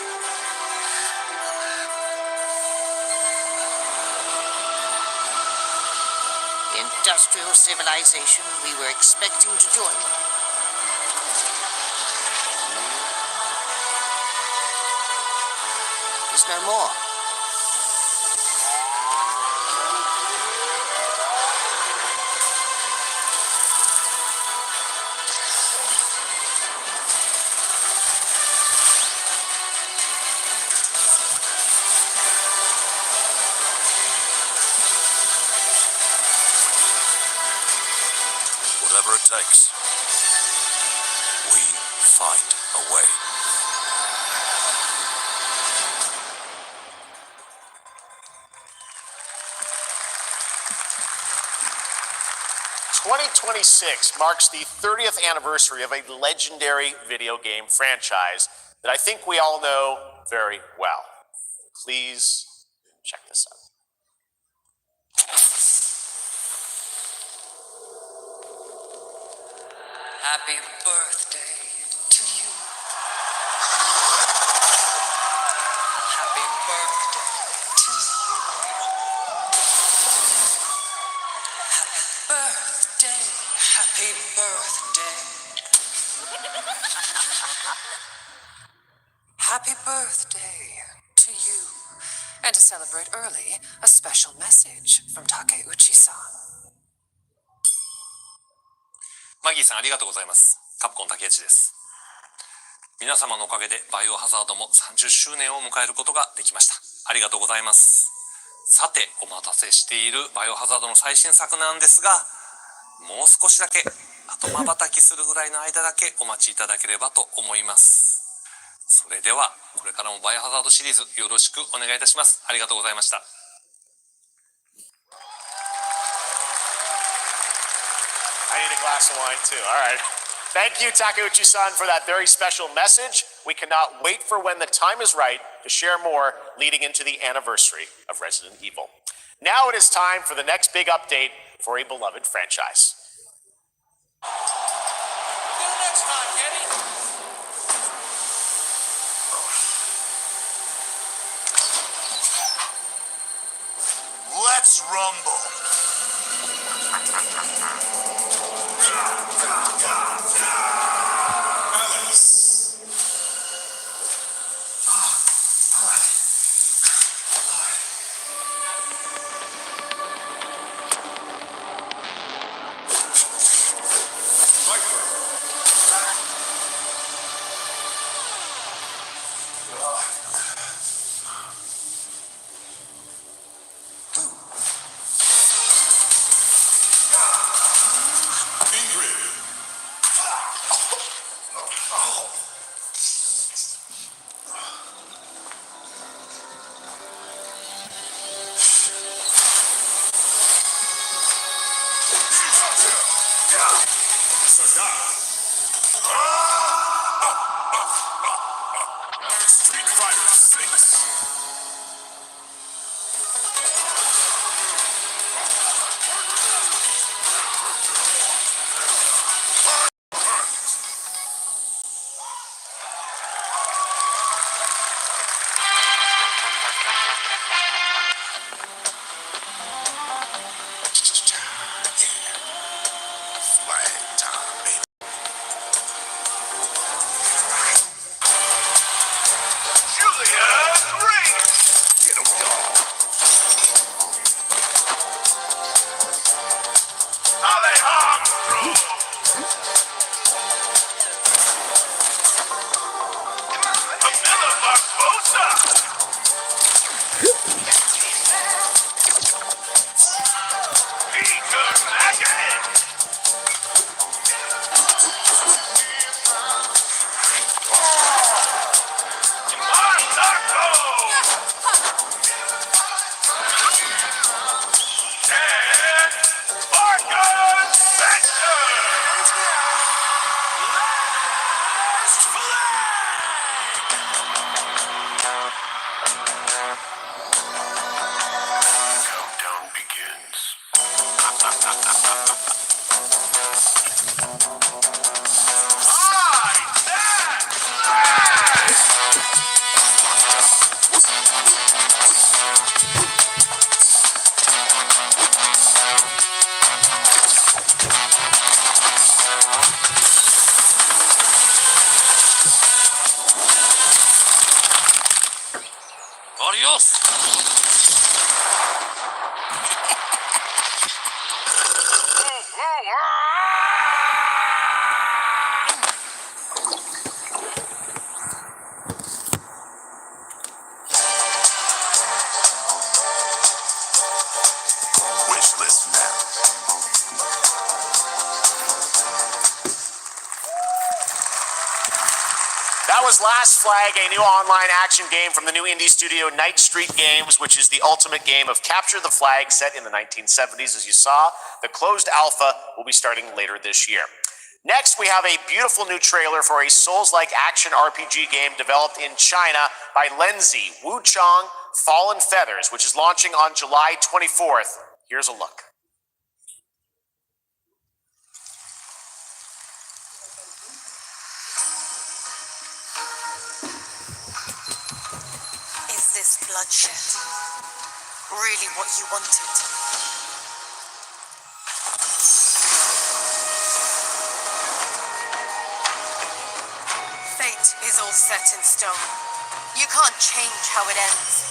The industrial civilization we were expecting to join is no more. Whatever it takes, we find a way. "2026 marks the 30th anniversary of a legendary video game franchise that I think we all know very well. Please check this out. Happy birthday to you. Happy birthday to you. Happy birthday. Happy birthday to you. And to celebrate early, a special message from Takeuchi-san. マギーさんありがとうございます。カプコン竹内です。皆様のおかげでバイオハザードも30周年を迎えることができました。ありがとうございます。さて、お待たせしているバイオハザードの最新作なんですが、もう少しだけ、あと瞬きするぐらいの間だけお待ちいただければと思います。それでは、これからもバイオハザードシリーズよろしくお願いいたします。ありがとうございました。I need a glass of wine too. All right. Thank you, Takeuchi-san, for that very special message. We cannot wait for when the time is right to share more leading into the anniversary of Resident Evil. Now it is time for the next big update for a beloved franchise. Until next time, Kenny. Let's rumble. Street Fighter 6. That was Last Flag, a new online action game from the new indie studio Night Street Games, which is the ultimate game of capture the flag set in the 1970s. As you saw, the closed alpha will be starting later this year. Next, we have a beautiful new trailer for a Souls-like action RPG game developed in China by Lenzi, Wuchang Fallen Feathers, which is launching on July 24th. Here's a look. Is this bloodshed really what you wanted? Fate is all set in stone. You can't change how it ends.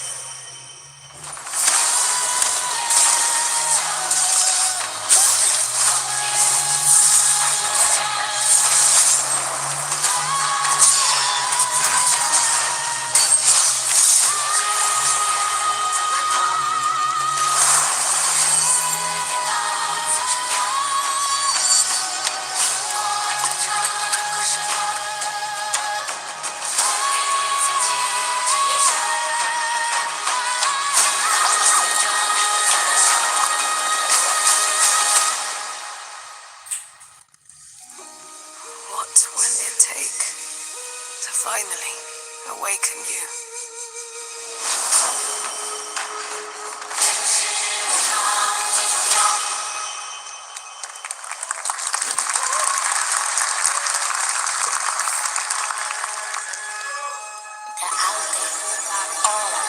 take to finally awaken you?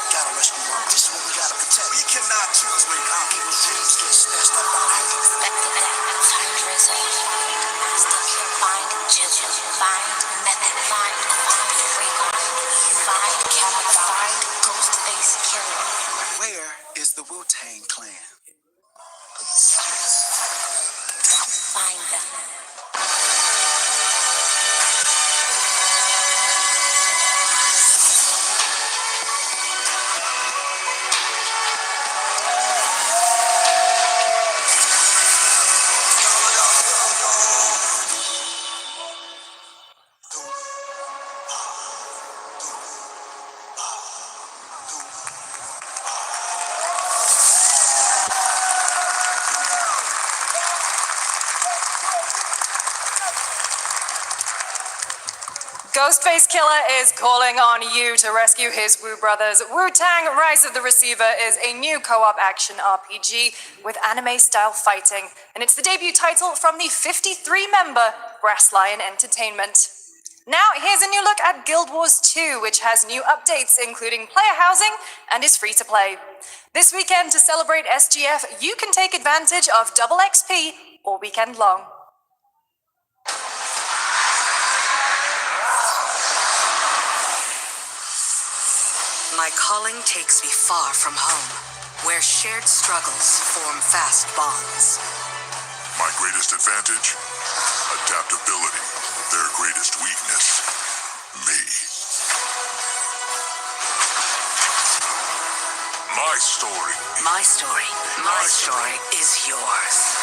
Gotta rescue them. This is what we gotta protect. We cannot choose when our people's dreams get snatched up by us. Find resolve, find master, find children, find method, find freedom, find capital, find ghost face killer. Where is the Wu-Tang Clan? Find them. Ghostface Killer is calling on you to rescue his Wu brothers. Wu-Tang Rise of the Receiver is a new co-op action RPG with anime-style fighting, and it's the debut title from the 53-member Brass Lion Entertainment. Now, here's a new look at Guild Wars 2, which has new updates, including player housing, and is free to play. This weekend, to celebrate SGF, you can take advantage of double XP all weekend long. My calling takes me far from home, where shared struggles form fast bonds. My greatest advantage? Adaptability. Their greatest weakness? Me. My story. My story. My story is yours.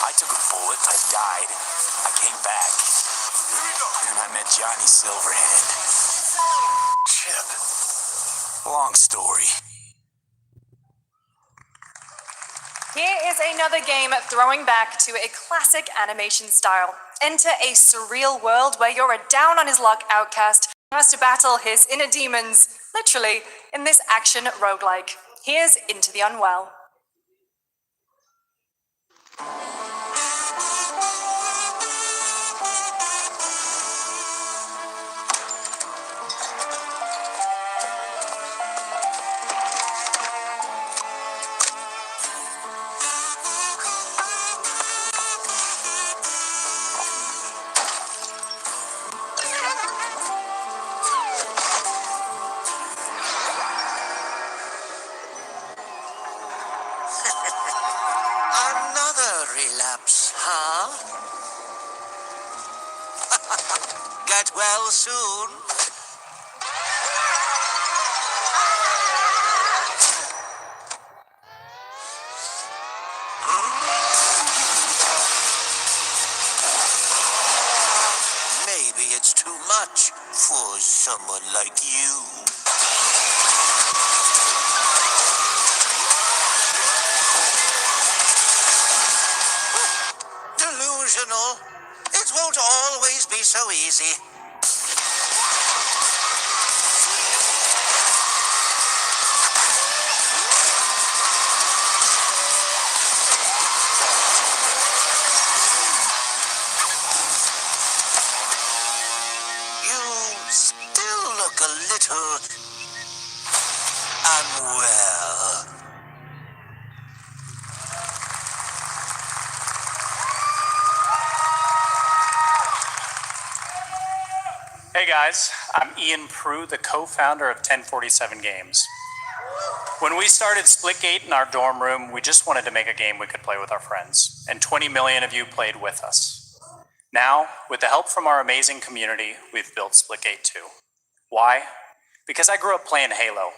I took a bullet, I died, I came back, and I met Johnny Silverhand. Chip. Long story. Here is another game throwing back to a classic animation style. Enter a surreal world where you're a down-on-his-luck outcast who has to battle his inner demons, literally, in this action roguelike. Here's Into the Unwell. Another was someone like you. Delusional. It won't always be so easy. You still look a little unwell. Hey guys, I'm Ian Prue, the co-founder of 1047 Games. When we started Splitgate in our dorm room, we just wanted to make a game we could play with our friends, and 20 million of you played with us. Now, with the help from our amazing community, we've built Splitgate 2. Why? Because I grew up playing Halo,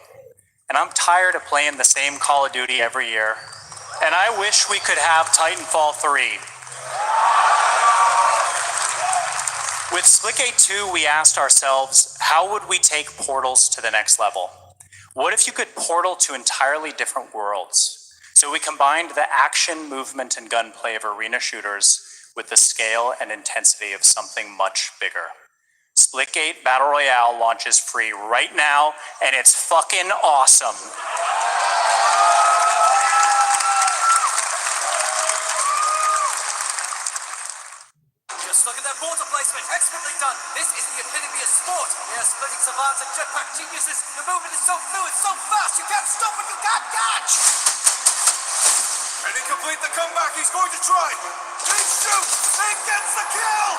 and I'm tired of playing the same Call of Duty every year, and I wish we could have Titanfall 3. With Splitgate 2, we asked ourselves, how would we take portals to the next level? What if you could portal to entirely different worlds? So we combined the action, movement, and gunplay of arena shooters with the scale and intensity of something much bigger. Splitgate Battle Royale launches free right now, and it's fucking awesome. Just look at their border placement. Expertly done. This is the epitome of sport. They are splitting savants and jetpack geniuses. The movement is so fluid, so fast. You can't stop it. You can't catch. And he complete the comeback. He's going to try. He shoots. He gets the kill.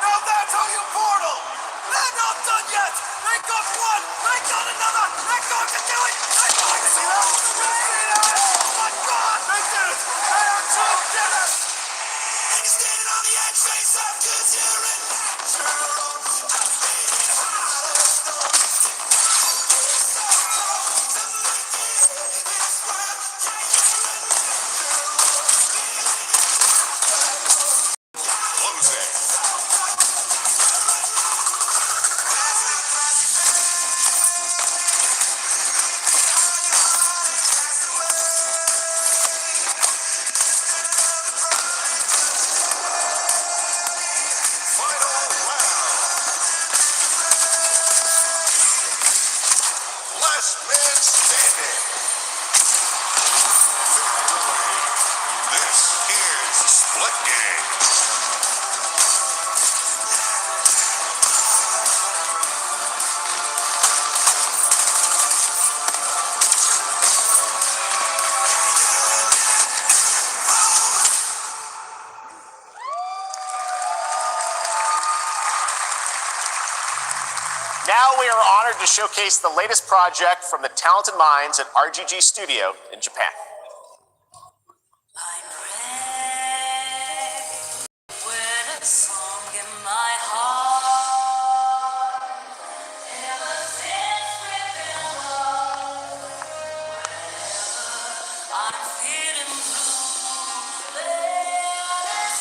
Now that's how you portal. They're not done yet. They got one. They got another. They're going to do it. They're going to do it. Oh my God. They did it. They actually did it. And he's standing on the edge, face up, 'cause you're in natural. I'm beating Last man standing. This is Splitgate. Now we are honored to showcase the latest project from the talented minds at RGG Studio in Japan. With a song in my heart, ever since we've been lost, I'm feeling blue. Let us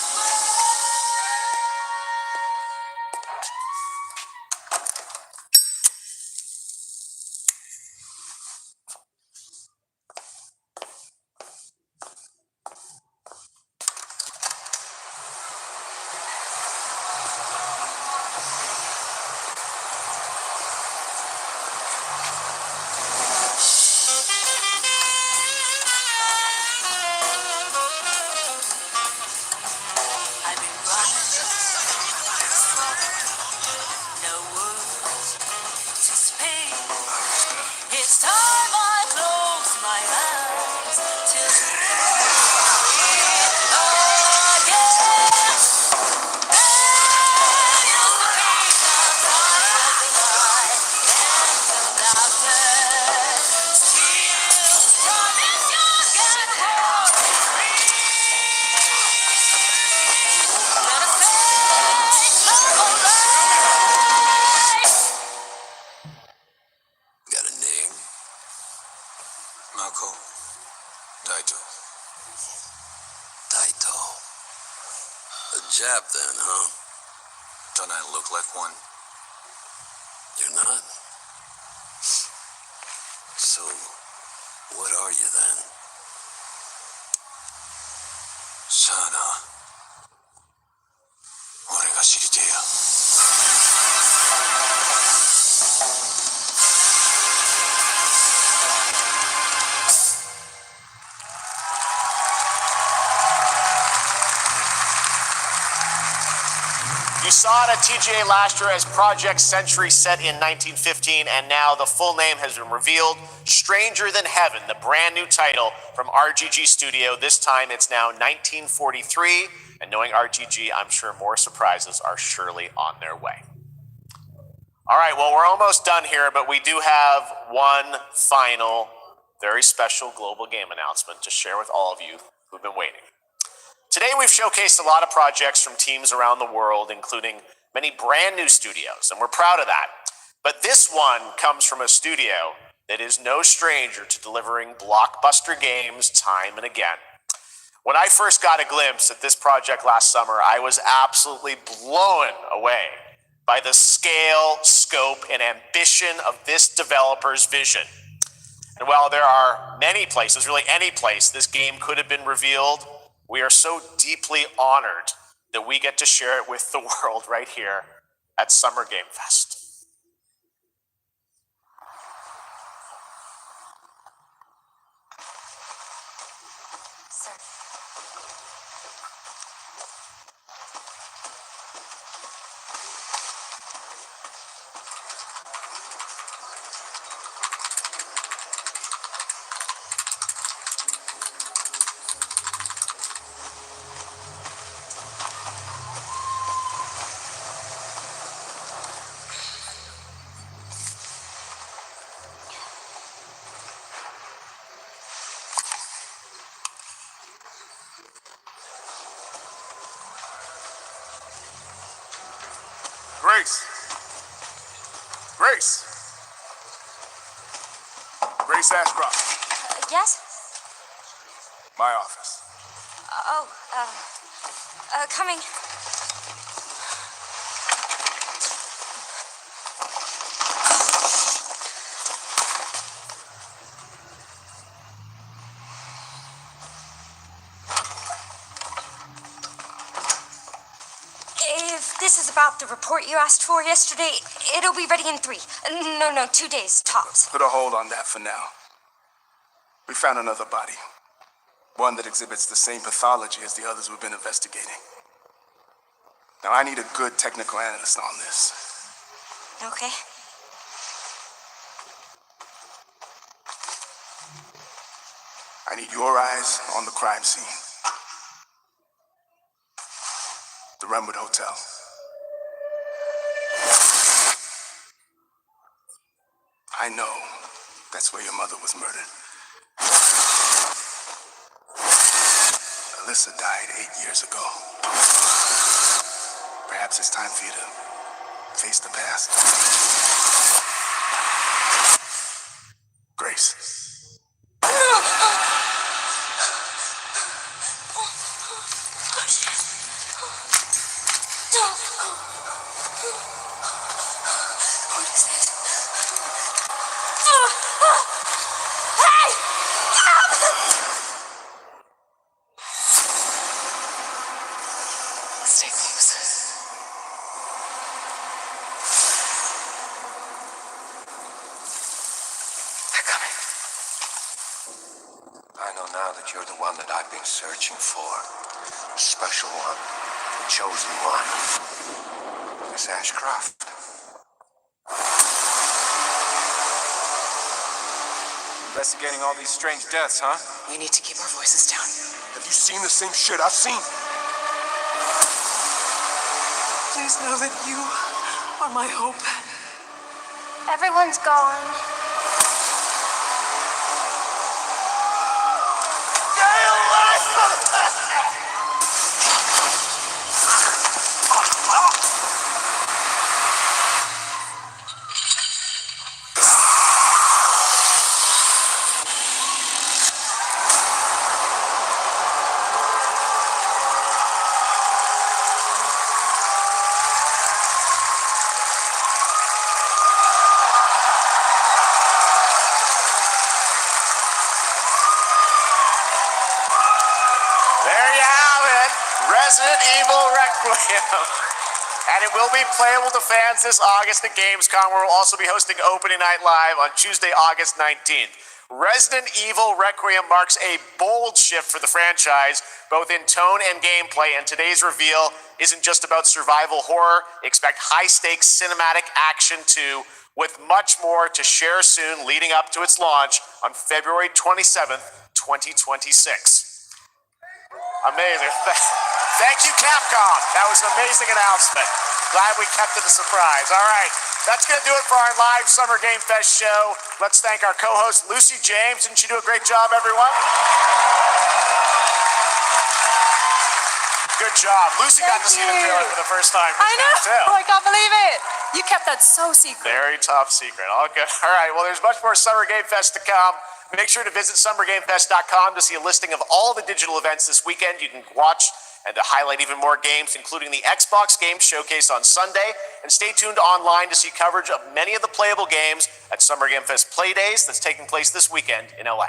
I've been running, no words to speak. It's time I close my eyes till oh yeah. Got a name? Mako. Daito. Daito. A Jap then, huh? Don't I look like one? You're not? So, what are you then? Sana, 俺が知りてえよ。You saw it at TGA last year as Project Century set in 1915, and now the full name has been revealed. Stranger Than Heaven, the brand new title from RGG Studio. This time it's now 1943, and knowing RGG, I'm sure more surprises are surely on their way. All right, well, we're almost done here, but we do have one final, very special global game announcement to share with all of you who've been waiting. Today, we've showcased a lot of projects from teams around the world, including many brand new studios, and we're proud of that. But this one comes from a studio that is no stranger to delivering blockbuster games time and again. When I first got a glimpse at this project last summer, I was absolutely blown away by the scale, scope, and ambition of this developer's vision. And while there are many places, really any place, this game could have been revealed, we are so deeply honored that we get to share it with the world right here at Summer Game Fest. Sir. Grace. Grace. Grace Ashcroft. Yes? My office. Oh, coming. If this is about the report you asked for yesterday, it'll be ready in 2 days, tops. Put a hold on that for now. We found another body. One that exhibits the same pathology as the others we've been investigating. Now, I need a good technical analyst on this. Okay. I need your eyes on the crime scene. The Renwood Hotel. I know that's where your mother was murdered. Alyssa died 8 years ago. Perhaps it's time for you to face the past. Grace. Stay close. They're coming. I know now that you're the one that I've been searching for. The special one. The chosen one. Miss Ashcroft. Investigating all these strange deaths, huh? We need to keep our voices down. Have you seen the same shit I've seen? Please know that you are my hope. Everyone's gone. And it will be playable to fans this August at Gamescom, where we'll also be hosting Opening Night Live on Tuesday, August 19th. Resident Evil Requiem marks a bold shift for the franchise, both in tone and gameplay, and today's reveal isn't just about survival horror. Expect high-stakes cinematic action too, with much more to share soon leading up to its launch on February 27th, 2026. Amazing. Thank you, Capcom. That was an amazing announcement. Glad we kept it a surprise. All right, that's going to do it for our live Summer Game Fest show. Let's thank our co-host, Lucy James. Didn't she do a great job, everyone? Good job. Lucy got to see the trailer for the first time. I know. Too. I can't believe it. You kept that so secret. Very top secret. All good. All right. Well, there's much more Summer Game Fest to come. Make sure to visit summergamefest.com to see a listing of all the digital events this weekend you can watch and to highlight even more games, including the Xbox Game Showcase on Sunday. And stay tuned online to see coverage of many of the playable games at Summer Game Fest Play Days that's taking place this weekend in LA.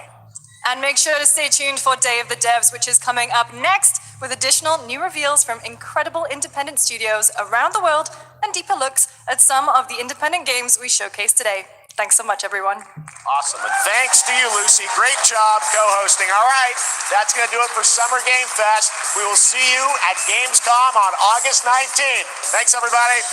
And make sure to stay tuned for Day of the Devs, which is coming up next with additional new reveals from incredible independent studios around the world and deeper looks at some of the independent games we showcased today. Thanks so much, everyone. Awesome. And thanks to you, Lucy. Great job co-hosting. All right, that's going to do it for Summer Game Fest. We will see you at Gamescom on August 19th. Thanks, everybody.